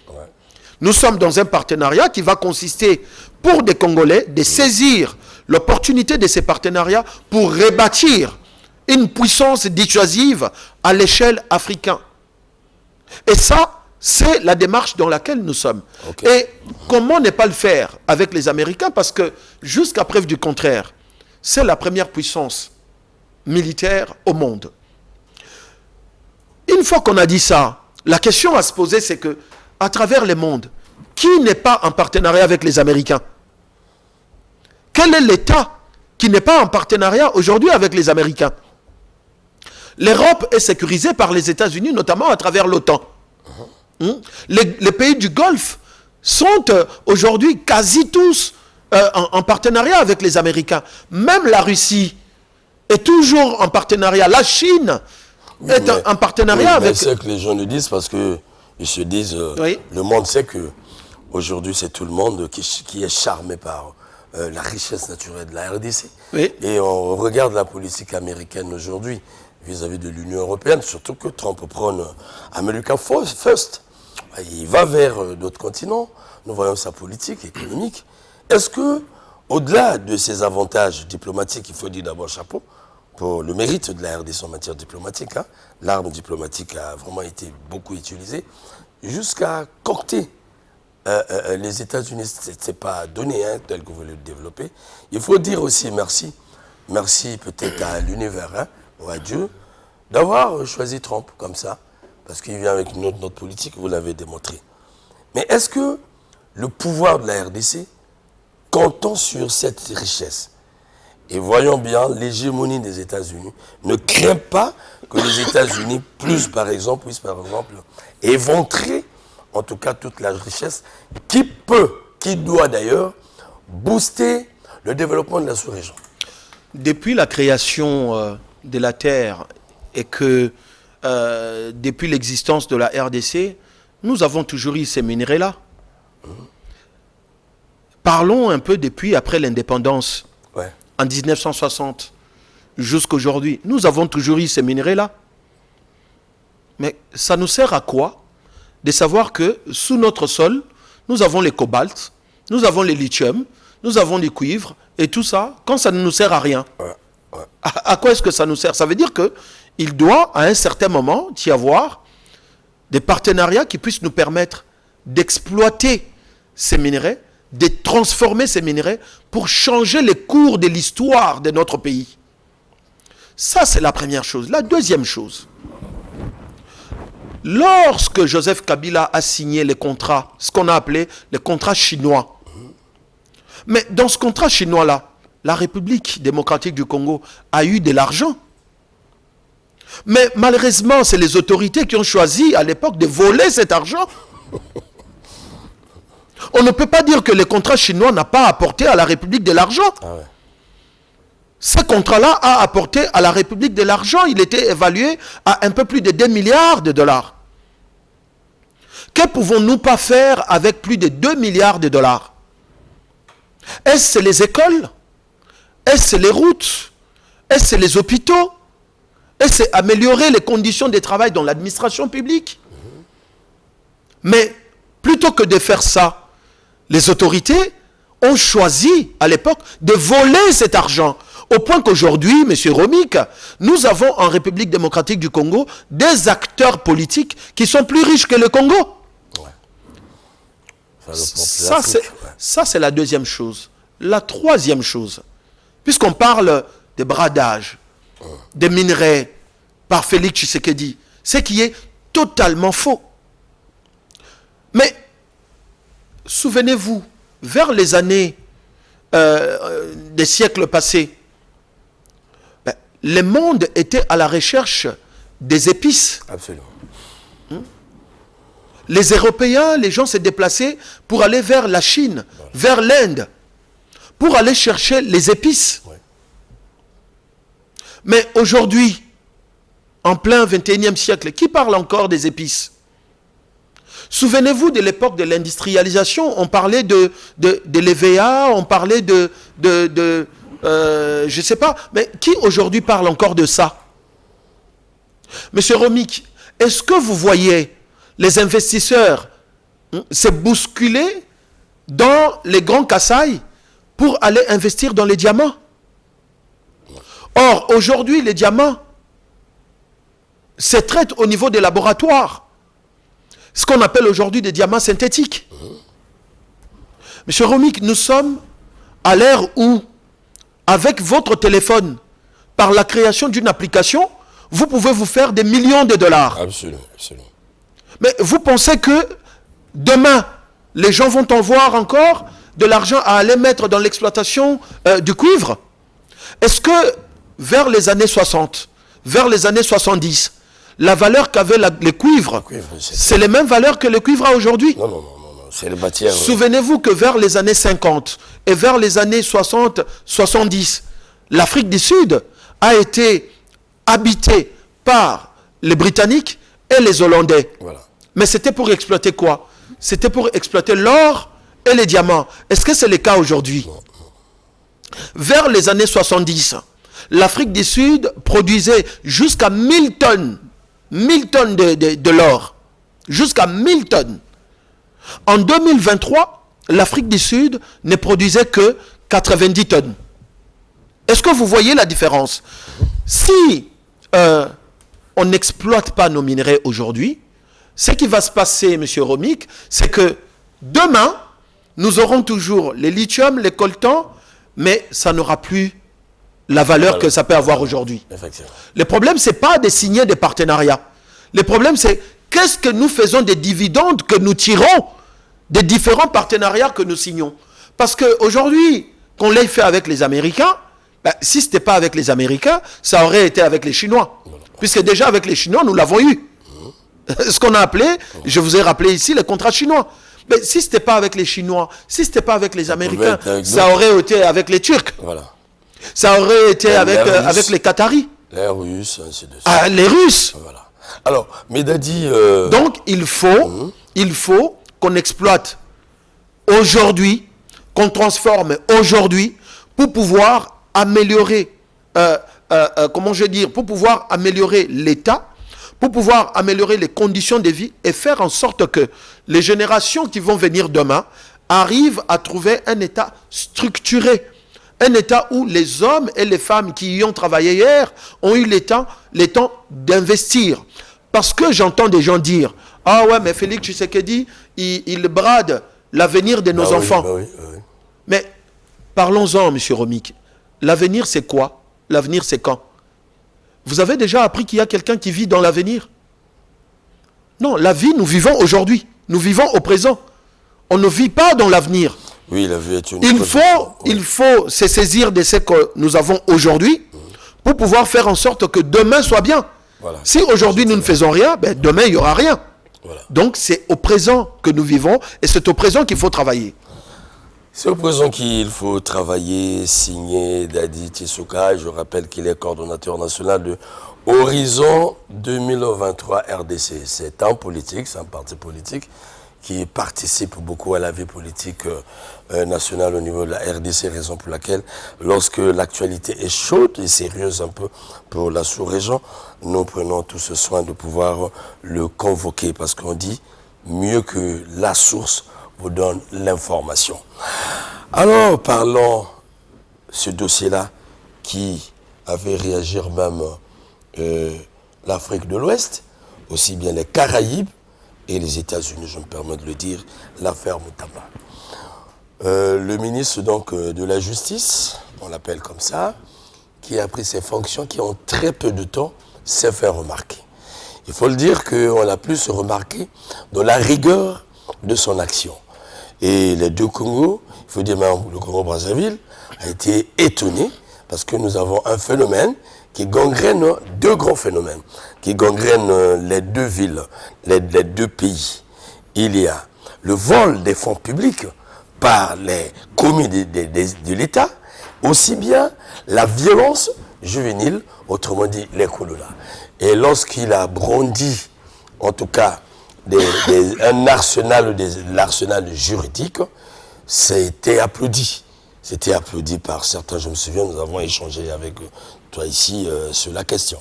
Nous sommes dans un partenariat qui va consister pour des Congolais de saisir l'opportunité de ces partenariats pour rebâtir une puissance dissuasive à l'échelle africaine. Et ça, c'est la démarche dans laquelle nous sommes. Et comment ne pas le faire avec les Américains? Parce que, jusqu'à preuve du contraire, c'est la première puissance militaire au monde. Une fois qu'on a dit ça, la question à se poser, c'est que, à travers le monde, qui n'est pas en partenariat avec les Américains? Quel est l'État qui n'est pas en partenariat aujourd'hui avec les Américains? L'Europe est sécurisée par les États-Unis, notamment à travers l'OTAN. Les pays du Golfe sont aujourd'hui quasi tous en partenariat avec les Américains. Même la Russie est toujours en partenariat. La Chine est en partenariat avec... C'est ce que les gens nous disent parce qu'ils se disent... Le monde sait que aujourd'hui c'est tout le monde qui est charmé par la richesse naturelle de la RDC. Et on regarde la politique américaine aujourd'hui vis-à-vis de l'Union européenne, surtout que Trump prône America First. Il va vers d'autres continents. Nous voyons sa politique économique. Est-ce que, au-delà de ses avantages diplomatiques, il faut dire d'abord chapeau pour le mérite de la RDC en matière diplomatique. L'arme diplomatique a vraiment été beaucoup utilisée jusqu'à concter les États-Unis. Ce n'est pas donné tel que vous le développez. Il faut dire aussi merci. Merci peut-être à l'univers, ou à Dieu, d'avoir choisi Trump comme ça. Parce qu'il vient avec notre politique, vous l'avez démontré. Mais est-ce que le pouvoir de la RDC, comptant sur cette richesse, et voyons bien l'hégémonie des États-Unis, ne craint pas que les États-Unis, puissent par exemple, éventrer, en tout cas, toute la richesse, qui doit d'ailleurs, booster le développement de la sous-région? Depuis la création de la Terre et que depuis l'existence de la RDC, nous avons toujours eu ces minerais-là. Parlons un peu depuis après l'indépendance, en 1960, jusqu'aujourd'hui. Nous avons toujours eu ces minerais-là. Mais ça nous sert à quoi de savoir que sous notre sol, nous avons les cobaltes, nous avons les lithium, nous avons du cuivre, et tout ça, quand ça ne nous sert à rien. À quoi est-ce que ça nous sert? Ça veut dire qu'il doit, à un certain moment, y avoir des partenariats qui puissent nous permettre d'exploiter ces minerais, de transformer ces minerais pour changer les cours de l'histoire de notre pays. Ça, c'est la première chose. La deuxième chose, lorsque Joseph Kabila a signé les contrats, ce qu'on a appelé les contrats chinois, mais dans ce contrat chinois-là, la République démocratique du Congo a eu de l'argent. Mais malheureusement, c'est les autorités qui ont choisi à l'époque de voler cet argent. On ne peut pas dire que les contrats chinois n'ont pas apporté à la République de l'argent. Ce contrat-là a apporté à la République de l'argent. Il était évalué à un peu plus de 2 milliards de dollars. Que pouvons-nous pas faire avec plus de 2 milliards de dollars? Est-ce les écoles? Est-ce les routes? Est-ce les hôpitaux? Est-ce améliorer les conditions de travail dans l'administration publique? Mais plutôt que de faire ça, les autorités ont choisi à l'époque de voler cet argent. Au point qu'aujourd'hui, M. Romik, nous avons en République démocratique du Congo des acteurs politiques qui sont plus riches que le Congo. Ça, c'est la deuxième chose. La troisième chose, puisqu'on parle des bradages, des minerais par Félix Tshisekedi, ce qui est totalement faux. Mais souvenez-vous, vers les années des siècles passés, le monde était à la recherche des épices. Absolument. Les Européens, les gens se déplaçaient pour aller vers la Chine, vers l'Inde, pour aller chercher les épices. Mais aujourd'hui, en plein 21e siècle, qui parle encore des épices? Souvenez-vous de l'époque de l'industrialisation, on parlait de l'EVA, on parlait je ne sais pas, mais qui aujourd'hui parle encore de ça? Monsieur Romik, est-ce que vous voyez les investisseurs se bousculer dans les grands Kasaï pour aller investir dans les diamants? Or, aujourd'hui, les diamants se traitent au niveau des laboratoires. Ce qu'on appelle aujourd'hui des diamants synthétiques. Monsieur Romik, nous sommes à l'ère où, avec votre téléphone, par la création d'une application, vous pouvez vous faire des millions de dollars. Absolument, absolument. Mais vous pensez que demain, les gens vont avoir encore de l'argent à aller mettre dans l'exploitation du cuivre? Est-ce que vers les années 60, vers les années 70, la valeur qu'avait le cuivre, c'est les mêmes valeurs que le cuivre a aujourd'hui? Non, non, non, non, c'est les matières. Souvenez-vous que vers les années 50 et vers les années 60, 70, l'Afrique du Sud a été habitée par les Britanniques et les Hollandais. Voilà. Mais c'était pour exploiter quoi? C'était pour exploiter l'or et les diamants. Est-ce que c'est le cas aujourd'hui? Vers les années 70, l'Afrique du Sud produisait jusqu'à 1000 tonnes. 1000 tonnes de l'or. Jusqu'à 1000 tonnes. En 2023, l'Afrique du Sud ne produisait que 90 tonnes. Est-ce que vous voyez la différence? Si on n'exploite pas nos minerais aujourd'hui, ce qui va se passer, M. Romik, c'est que demain, nous aurons toujours les lithium, les coltans, mais ça n'aura plus la valeur que ça peut avoir aujourd'hui. Le problème, ce n'est pas de signer des partenariats. Le problème, c'est qu'est-ce que nous faisons des dividendes que nous tirons des différents partenariats que nous signons. Parce qu'aujourd'hui, qu'on l'ait fait avec les Américains, si ce n'était pas avec les Américains, ça aurait été avec les Chinois. Puisque déjà avec les Chinois, nous l'avons eu. Ce qu'on a appelé, je vous ai rappelé ici, les contrats chinois. Mais si ce n'était pas avec les Chinois, si ce n'était pas avec les Américains, ça aurait été avec les Turcs. Voilà. Ça aurait été avec les Qataris. Les Russes, ainsi de suite. Ah, les Russes. Voilà. Alors, Medadi... Donc, il faut qu'on exploite aujourd'hui, qu'on transforme aujourd'hui pour pouvoir améliorer, pour pouvoir améliorer l'État, pour pouvoir améliorer les conditions de vie et faire en sorte que les générations qui vont venir demain arrivent à trouver un État structuré. Un État où les hommes et les femmes qui y ont travaillé hier ont eu le temps d'investir. Parce que j'entends des gens dire « Ah ouais, mais Félix Tshisekedi, il brade l'avenir de nos enfants. Oui. Mais parlons-en, M. Romik. L'avenir, c'est quoi? L'avenir, c'est quand? Vous avez déjà appris qu'il y a quelqu'un qui vit dans l'avenir? Non, la vie, nous vivons aujourd'hui. Nous vivons au présent. On ne vit pas dans l'avenir. Oui, la vie est une... Il faut se saisir de ce que nous avons aujourd'hui pour pouvoir faire en sorte que demain soit bien. Voilà. Si aujourd'hui nous ne faisons rien, ben demain il n'y aura rien. Voilà. Donc c'est au présent que nous vivons et c'est au présent qu'il faut travailler. C'est au présent qu'il faut travailler, signer Dadi Tissouka. Je rappelle qu'il est coordonnateur national de Horizon 2023 RDC. C'est un politique, c'est un parti politique qui participe beaucoup à la vie politique nationale au niveau de la RDC, raison pour laquelle, lorsque l'actualité est chaude et sérieuse un peu pour la sous-région, nous prenons tout ce soin de pouvoir le convoquer, parce qu'on dit mieux que la source vous donne l'information. Alors, parlons de ce dossier-là qui avait réagi même l'Afrique de l'Ouest, aussi bien les Caraïbes et les États-Unis, je me permets de le dire, l'affaire Moutamba. Le ministre donc de la Justice, on l'appelle comme ça, qui a pris ses fonctions, qui en très peu de temps s'est fait remarquer. Il faut le dire qu'on l'a plus remarqué dans la rigueur de son action. Et les deux Congos, il faut dire même le Congo-Brazzaville, a été étonné parce que nous avons un phénomène qui gangrène, deux grands phénomènes, qui gangrènent les deux villes, les deux pays. Il y a le vol des fonds publics par les commis de l'État, aussi bien la violence juvénile, autrement dit les Kouloula. Et lorsqu'il a brandi, en tout cas, un arsenal, l'arsenal juridique, c'était applaudi. C'était applaudi par certains, je me souviens, nous avons échangé avec toi ici sur la question.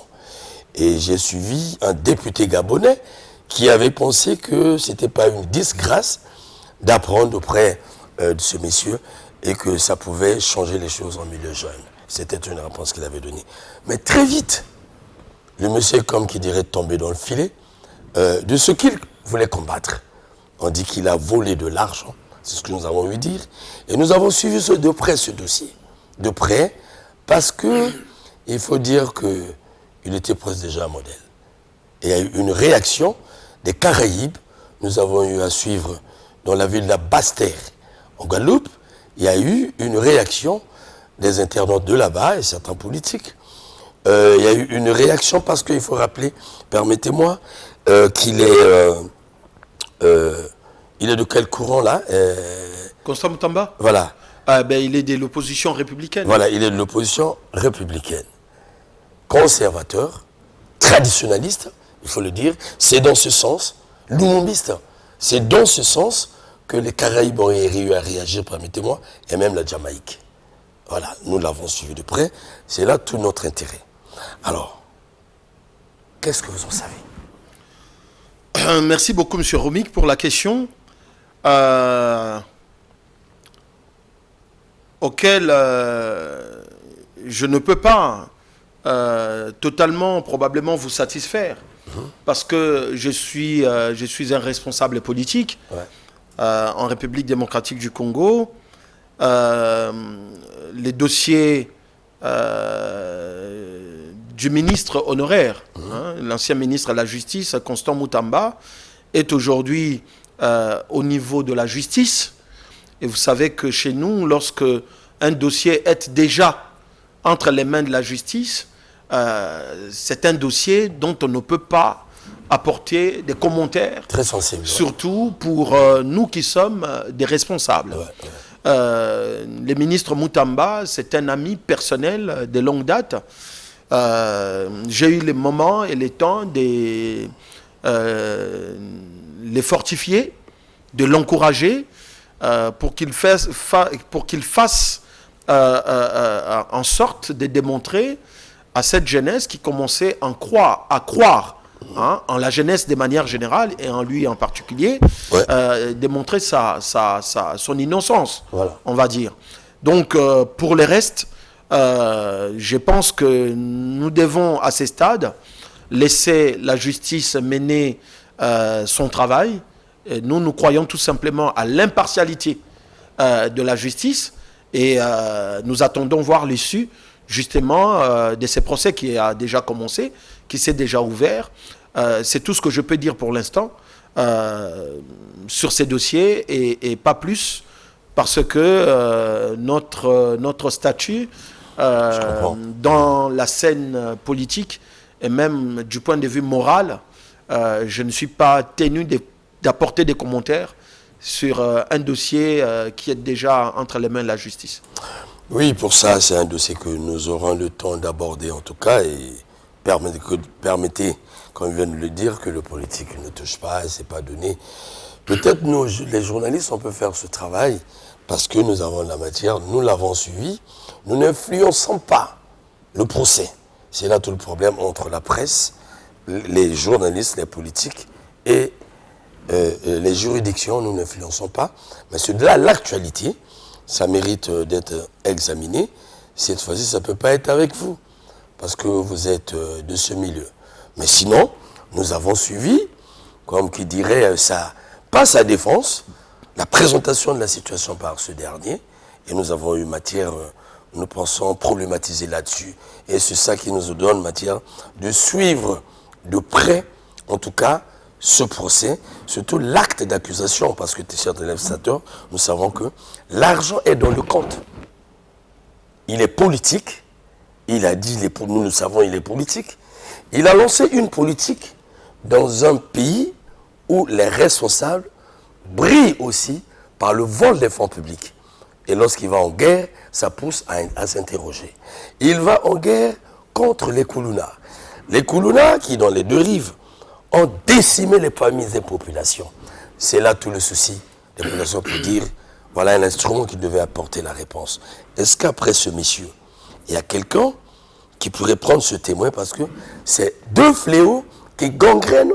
Et j'ai suivi un député gabonais qui avait pensé que ce n'était pas une disgrâce d'apprendre auprès de ce monsieur et que ça pouvait changer les choses en milieu jeune. C'était une réponse qu'il avait donnée. Mais très vite, le monsieur, comme qui dirait, tombé dans le filet de ce qu'il voulait combattre. On dit qu'il a volé de l'argent, c'est ce que nous avons eu dire. Et nous avons suivi de près ce dossier. De près, parce que il faut dire qu'il était presque déjà un modèle. Et il y a eu une réaction des Caraïbes. Nous avons eu à suivre dans la ville de la Basse-Terre, en Guadeloupe. Il y a eu une réaction des internautes de là-bas et certains politiques. Il y a eu une réaction parce qu'il faut rappeler, permettez-moi, qu'il est... il est de quel courant là Constant Moutamba. Voilà. Il est de l'opposition républicaine. Voilà, il est de l'opposition républicaine. Conservateur, traditionnaliste, il faut le dire. C'est dans ce sens, lumumbiste. C'est dans ce sens que les Caraïbes ont réussi à réagir, permettez-moi, et même la Jamaïque. Voilà, nous l'avons suivi de près. C'est là tout notre intérêt. Alors, qu'est-ce que vous en savez? Merci beaucoup, M. Romik, pour la question auquel je ne peux pas totalement, probablement, vous satisfaire. Parce que je suis un responsable politique en République démocratique du Congo. Les dossiers du ministre honoraire, l'ancien ministre de la Justice, Constant Moutamba, est aujourd'hui au niveau de la justice. Et vous savez que chez nous, lorsque un dossier est déjà entre les mains de la justice, c'est un dossier dont on ne peut pas apporter des commentaires. Très sensible. Surtout pour nous qui sommes des responsables. Le ministre Moutamba, c'est un ami personnel de longue date. J'ai eu les moments et les temps de les fortifier, de l'encourager pour qu'il fasse en sorte de démontrer à cette jeunesse qui commençait à croire en la jeunesse de manière générale et en lui en particulier, démontrer son innocence, on va dire. Donc, pour le reste, je pense que nous devons, à ces stades, laisser la justice mener son travail. Et nous croyons tout simplement à l'impartialité de la justice et nous attendons voir l'issue, justement, de ces procès qui a déjà commencé, qui s'est déjà ouvert. C'est tout ce que je peux dire pour l'instant sur ces dossiers et pas plus, parce que notre statut dans la scène politique et même du point de vue moral, je ne suis pas tenu d'apporter des commentaires sur un dossier qui est déjà entre les mains de la justice. Oui, pour ça, c'est un dossier que nous aurons le temps d'aborder en tout cas et permettez, comme je viens de le dire, que le politique ne touche pas, c'est pas donné. Peut-être nous, les journalistes, on peut faire ce travail parce que nous avons la matière, nous l'avons suivi, nous n'influençons pas le procès. C'est là tout le problème entre la presse, les journalistes, les politiques et les juridictions, nous n'influençons pas. Mais c'est de là l'actualité, ça mérite d'être examiné. Cette fois-ci, ça ne peut pas être avec vous, parce que vous êtes de ce milieu. Mais sinon, nous avons suivi, comme qui dirait, pas sa défense, la présentation de la situation par ce dernier, et nous avons eu matière, nous pensons, problématiser là-dessus. Et c'est ça qui nous donne matière de suivre de près, en tout cas, ce procès, surtout l'acte d'accusation, parce que, chers téléspectateurs, nous savons que l'argent est dans le compte. Il est politique. Il a dit, nous le savons, il est politique. Il a lancé une politique dans un pays où les responsables brillent aussi par le vol des fonds publics. Et lorsqu'il va en guerre, ça pousse à s'interroger. Il va en guerre contre les Koulouna. Les Koulouna qui, dans les deux rives, ont décimé les familles des populations. C'est là tout le souci des populations pour dire, voilà un instrument qui devait apporter la réponse. Est-ce qu'après ce monsieur, il y a quelqu'un qui pourrait prendre ce témoin, parce que c'est deux fléaux qui gangrènent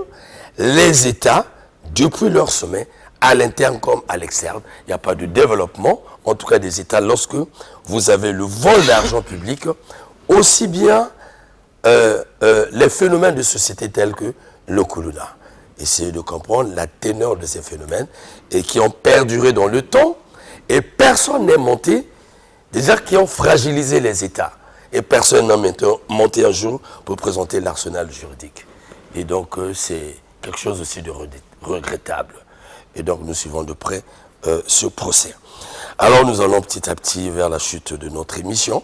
les États depuis leur sommet, à l'interne comme à l'externe. Il n'y a pas de développement, en tout cas des États, lorsque vous avez le vol d'argent public, aussi bien les phénomènes de société tels que le Koulouna. Essayez de comprendre la teneur de ces phénomènes et qui ont perduré dans le temps, et personne n'est monté, déjà qui ont fragilisé les États. Et personne n'a monté un jour pour présenter l'arsenal juridique. Et donc, c'est quelque chose aussi de regrettable. Et donc, nous suivons de près ce procès. Alors, nous allons petit à petit vers la chute de notre émission.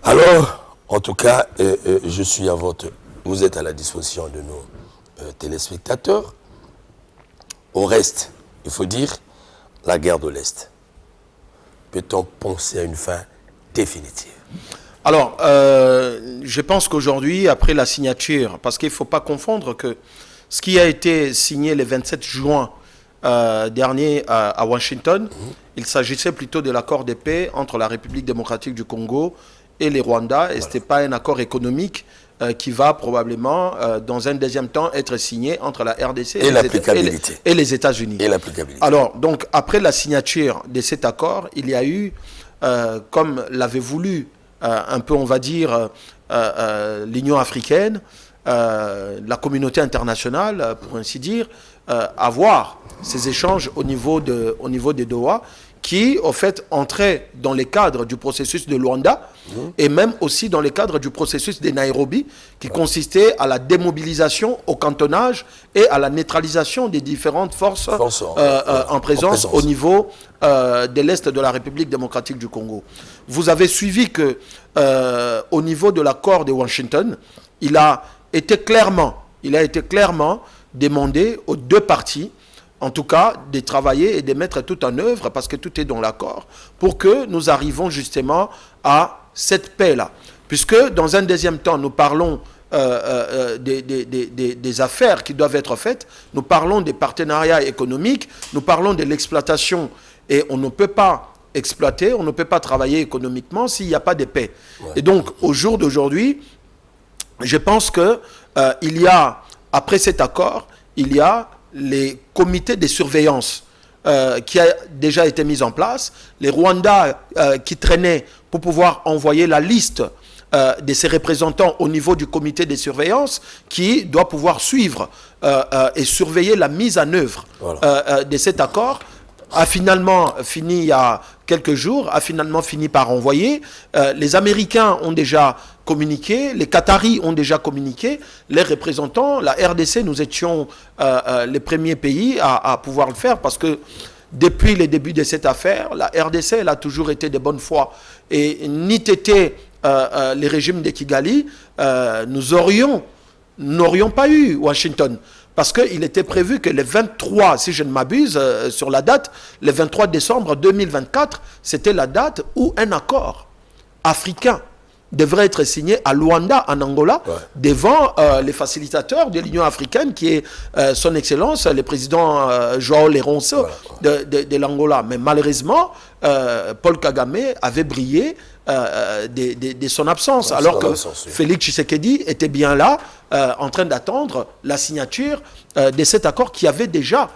Alors, en tout cas, je suis à vous êtes à la disposition de nos téléspectateurs. Au reste, il faut dire, la guerre de l'Est. Peut-on penser à une fin définitive? Alors, je pense qu'aujourd'hui, après la signature, parce qu'il ne faut pas confondre que ce qui a été signé le 27 juin dernier à Washington, il s'agissait plutôt de l'accord de paix entre la République démocratique du Congo et les Rwandais, et ce n'était pas un accord économique qui va probablement, dans un deuxième temps, être signé entre la RDC et les États-Unis. Et l'applicabilité. Alors, donc, après la signature de cet accord, il y a eu, comme l'avait voulu un peu, on va dire, l'Union africaine, la communauté internationale, pour ainsi dire, avoir ces échanges au niveau de Doha, qui, au fait, entraient dans les cadres du processus de Luanda, et même aussi dans les cadres du processus de Nairobi, qui consistait à la démobilisation, au cantonnage et à la neutralisation des différentes forces en présence au niveau de l'Est de la République démocratique du Congo. Vous avez suivi que, au niveau de l'accord de Washington, il a été clairement demandé aux deux parties, en tout cas, de travailler et de mettre tout en œuvre, parce que tout est dans l'accord, pour que nous arrivions justement à cette paix-là. puisque dans un deuxième temps, nous parlons des affaires qui doivent être faites, nous parlons des partenariats économiques, nous parlons de l'exploitation, et on ne peut pas exploiter, on ne peut pas travailler économiquement s'il n'y a pas de paix. Ouais. Et donc, au jour d'aujourd'hui, je pense que il y a, après cet accord, il y a les comités de surveillance qui a déjà été mis en place, les Rwandais qui traînaient pour pouvoir envoyer la liste de ses représentants au niveau du comité de surveillance qui doit pouvoir suivre et surveiller la mise en œuvre de cet accord, a finalement fini il y a quelques jours, a finalement fini par envoyer. Les Américains ont déjà communiqué, les Qataris ont déjà communiqué, les représentants, la RDC, nous étions les premiers pays à pouvoir le faire parce que depuis les débuts de cette affaire, la RDC, elle a toujours été de bonne foi. Et ni été les régimes de Kigali, nous n'aurions pas eu Washington. Parce qu'il était prévu que le 23, si je ne m'abuse, sur la date, le 23 décembre 2024, c'était la date où un accord africain devrait être signé à Luanda, en Angola, devant les facilitateurs de l'Union africaine, qui est son Excellence, le président João Lourenço de l'Angola. Mais malheureusement, Paul Kagame avait brillé de son absence, alors que Félix Tshisekedi était bien là, en train d'attendre la signature de cet accord qui avait déjà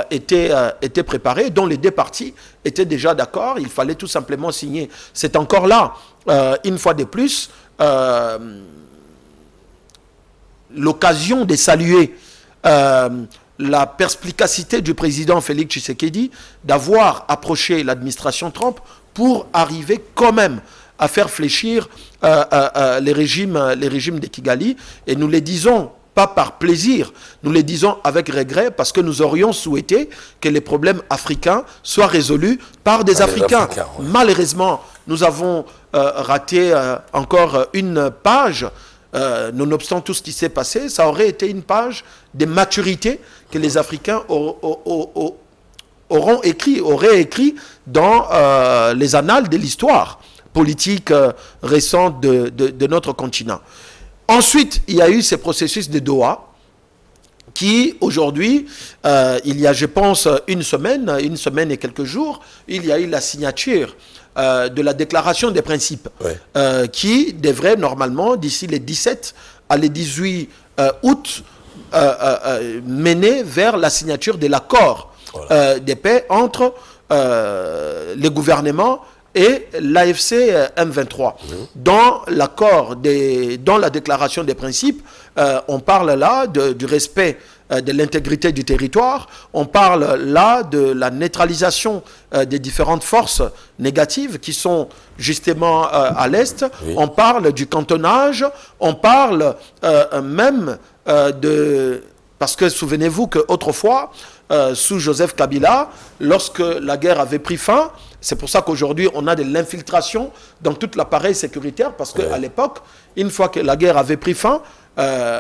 été préparé, dont les deux parties étaient déjà d'accord. Il fallait tout simplement signer. C'est encore là, une fois de plus, l'occasion de saluer la perspicacité du président Félix Tshisekedi d'avoir approché l'administration Trump pour arriver quand même à faire fléchir les régimes de Kigali. Et nous les disons pas par plaisir, nous les disons avec regret parce que nous aurions souhaité que les problèmes africains soient résolus par des Africains. Malheureusement, nous avons raté encore une page. Nonobstant tout ce qui s'est passé, ça aurait été une page de maturité que les Africains auraient écrit dans les annales de l'histoire politique récente de notre continent. Ensuite, il y a eu ces processus de Doha qui, aujourd'hui, il y a, je pense, une semaine et quelques jours, il y a eu la signature de la déclaration des principes qui devrait normalement, d'ici les 17 à les 18 août, mener vers la signature de l'accord de paix entre les gouvernements et l'AFC M23. Dans l'accord, dans la déclaration des principes, on parle là du respect de l'intégrité du territoire, on parle là de la neutralisation des différentes forces négatives qui sont justement à l'Est, on parle du cantonnage, on parle même de... Parce que souvenez-vous qu'autrefois, sous Joseph Kabila, lorsque la guerre avait pris fin, c'est pour ça qu'aujourd'hui, on a de l'infiltration dans tout l'appareil sécuritaire, parce qu'à l'époque, une fois que la guerre avait pris fin,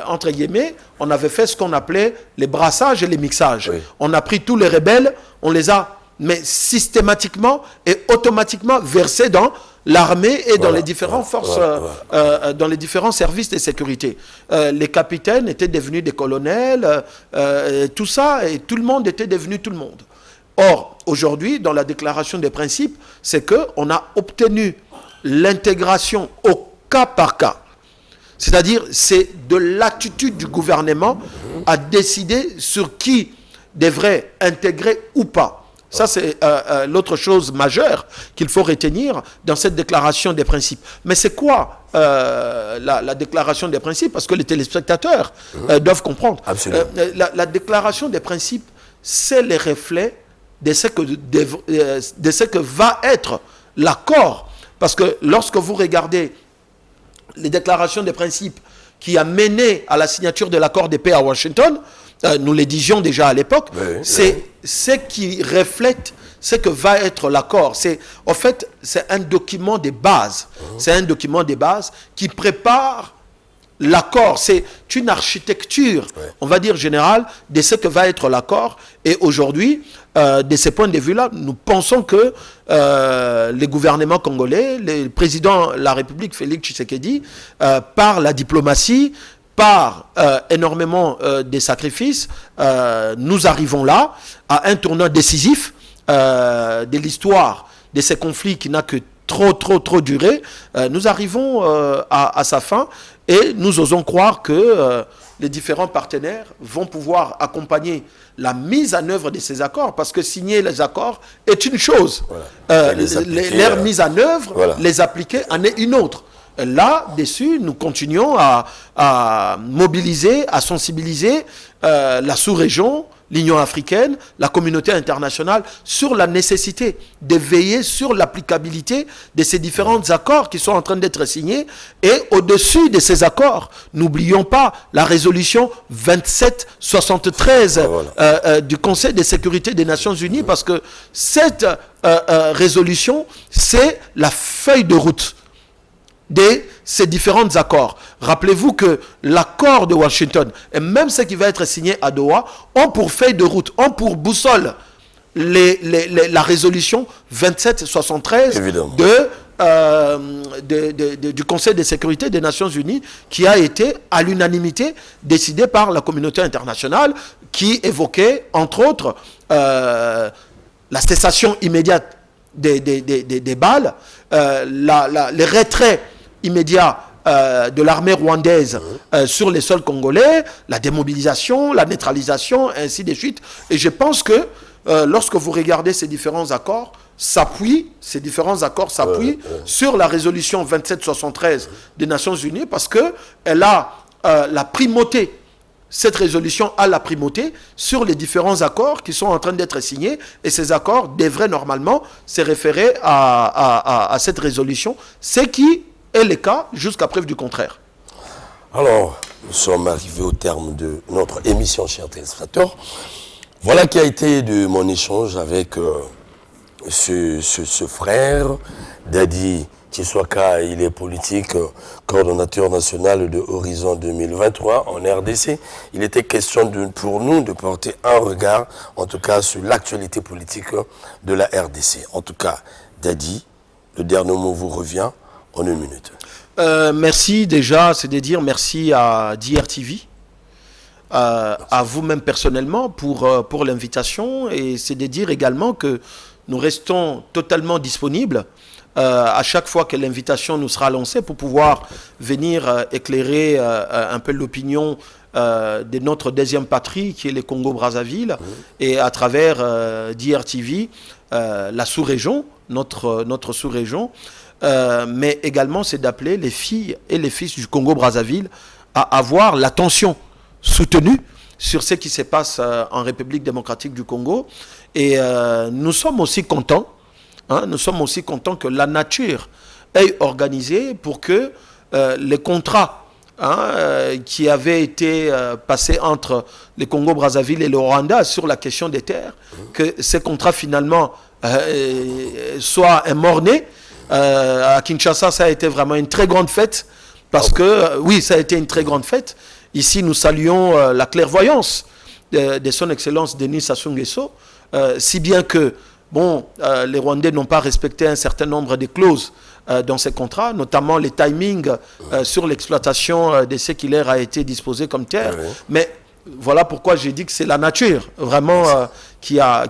entre guillemets, on avait fait ce qu'on appelait les brassages et les mixages. On a pris tous les rebelles, on les a systématiquement et automatiquement versés dans l'armée et dans les différentes forces, dans les différents services de sécurité. Les capitaines étaient devenus des colonels, tout ça, et tout le monde était devenu tout le monde. Or, aujourd'hui, dans la déclaration des principes, c'est qu'on a obtenu l'intégration au cas par cas. C'est-à-dire, c'est de l'attitude du gouvernement à décider sur qui devrait intégrer ou pas. Ça, c'est l'autre chose majeure qu'il faut retenir dans cette déclaration des principes. Mais c'est quoi la déclaration des principes? Parce que les téléspectateurs doivent comprendre. La déclaration des principes, c'est le reflet de ce que va être l'accord. Parce que lorsque vous regardez les déclarations des principes qui a mené à la signature de l'accord de paix à Washington, nous les disions déjà à l'époque, c'est ce qui reflète ce que va être l'accord. En fait, c'est un document de base. C'est un document de base qui prépare l'accord, c'est une architecture, on va dire générale, de ce que va être l'accord. Et aujourd'hui, de ce point de vue-là, nous pensons que les gouvernements congolais, le président de la République, Félix Tshisekedi, par la diplomatie, par énormément de sacrifices, nous arrivons là à un tournant décisif de l'histoire de ces conflits qui n'a que trop duré. Nous arrivons à sa fin et nous osons croire que les différents partenaires vont pouvoir accompagner la mise en œuvre de ces accords, parce que signer les accords est une chose. Voilà. Leur mise en œuvre, voilà, les appliquer en est une autre. Là-dessus, nous continuons à mobiliser, à sensibiliser la sous-région, l'Union africaine, la communauté internationale sur la nécessité de veiller sur l'applicabilité de ces différents accords qui sont en train d'être signés. Et au-dessus de ces accords, n'oublions pas la résolution 2773 du Conseil de sécurité des Nations Unies, parce que cette résolution, c'est la feuille de route de ces différents accords. Rappelez-vous que l'accord de Washington et même ce qui va être signé à Doha ont pour feuille de route, ont pour boussole la résolution 2773 du Conseil de sécurité des Nations Unies, qui a été à l'unanimité décidée par la communauté internationale, qui évoquait entre autres la cessation immédiate des balles, les retraits immédiat de l'armée rwandaise sur les sols congolais, la démobilisation, la neutralisation, ainsi de suite. Et je pense que lorsque vous regardez ces différents accords, ces différents accords s'appuient sur la résolution 2773 des Nations Unies, parce qu'elle a la primauté. Cette résolution a la primauté sur les différents accords qui sont en train d'être signés, et ces accords devraient normalement se référer à cette résolution, ce qui est le cas jusqu'à preuve du contraire. Alors, nous sommes arrivés au terme de notre émission, chers téléspectateurs. Voilà qui a été de mon échange avec ce frère, Dadi Tshiswaka. Il est politique, coordonnateur national de Horizon 2023 en RDC. Il était question pour nous de porter un regard, en tout cas, sur l'actualité politique de la RDC. En tout cas, Dadi, le dernier mot vous revient en une minute. Merci déjà, c'est de dire merci à DRTV, à vous-même personnellement pour l'invitation, et c'est de dire également que nous restons totalement disponibles à chaque fois que l'invitation nous sera lancée pour pouvoir venir éclairer un peu l'opinion de notre deuxième patrie qui est le Congo-Brazzaville, et à travers DRTV, la sous-région, notre sous-région. Mais également, c'est d'appeler les filles et les fils du Congo-Brazzaville à avoir l'attention soutenue sur ce qui se passe en République démocratique du Congo. Et nous sommes aussi contents, que la nature ait organisé pour que les contrats qui avaient été passés entre le Congo-Brazzaville et le Rwanda sur la question des terres, que ces contrats finalement soient mornés. À Kinshasa, ça a été vraiment une très grande fête, parce que, oui, ça a été une très grande fête. Ici, nous saluons la clairvoyance de son Excellence Denis Sassou Nguesso, si bien que, les Rwandais n'ont pas respecté un certain nombre de clauses dans ces contrats, notamment les timings sur l'exploitation de ce qui leur a été disposé comme terre. Mais voilà pourquoi j'ai dit que c'est la nature, vraiment, qui a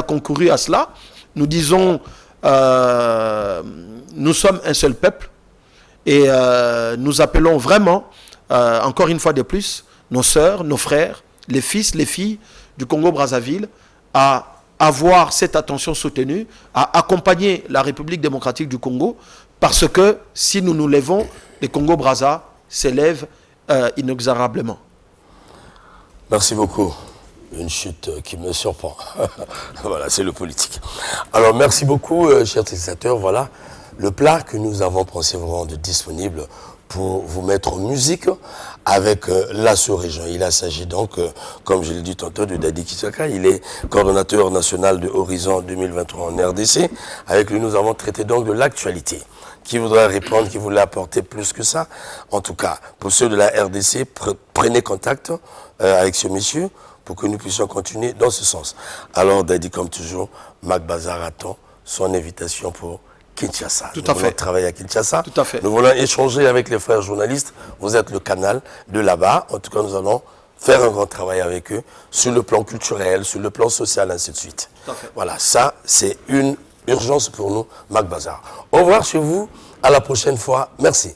concouru à cela. Nous disons... nous sommes un seul peuple, et nous appelons vraiment, encore une fois de plus, nos sœurs, nos frères, les fils, les filles du Congo-Brazzaville à avoir cette attention soutenue, à accompagner la République démocratique du Congo, parce que si nous nous levons, le Congo-Brazza s'élève inexorablement. Merci beaucoup. Une chute qui me surprend. Voilà, c'est le politique. Alors, merci beaucoup, chers téléspectateurs. Voilà le plat que nous avons pensé vous rendre disponible pour vous mettre en musique avec la sous-région. Il s'agit donc, comme je l'ai dit tantôt, de Dadi Kisaka. Il est coordonnateur national de Horizon 2023 en RDC. Avec lui, nous avons traité donc de l'actualité. Qui voudra répondre, qui voulait apporter plus que ça. En tout cas, pour ceux de la RDC, prenez contact avec ce monsieur pour que nous puissions continuer dans ce sens. Alors, Dadi, comme toujours, Mac Bazar attend son invitation pour Kinshasa. Tout à fait. Nous voulons travailler à Kinshasa. Tout à fait. Nous voulons échanger avec les frères journalistes. Vous êtes le canal de là-bas. En tout cas, nous allons faire un grand travail avec eux sur le plan culturel, sur le plan social, ainsi de suite. Tout à fait. Voilà, ça, c'est une urgence pour nous, Mac Bazar. Au revoir chez vous. À la prochaine fois. Merci.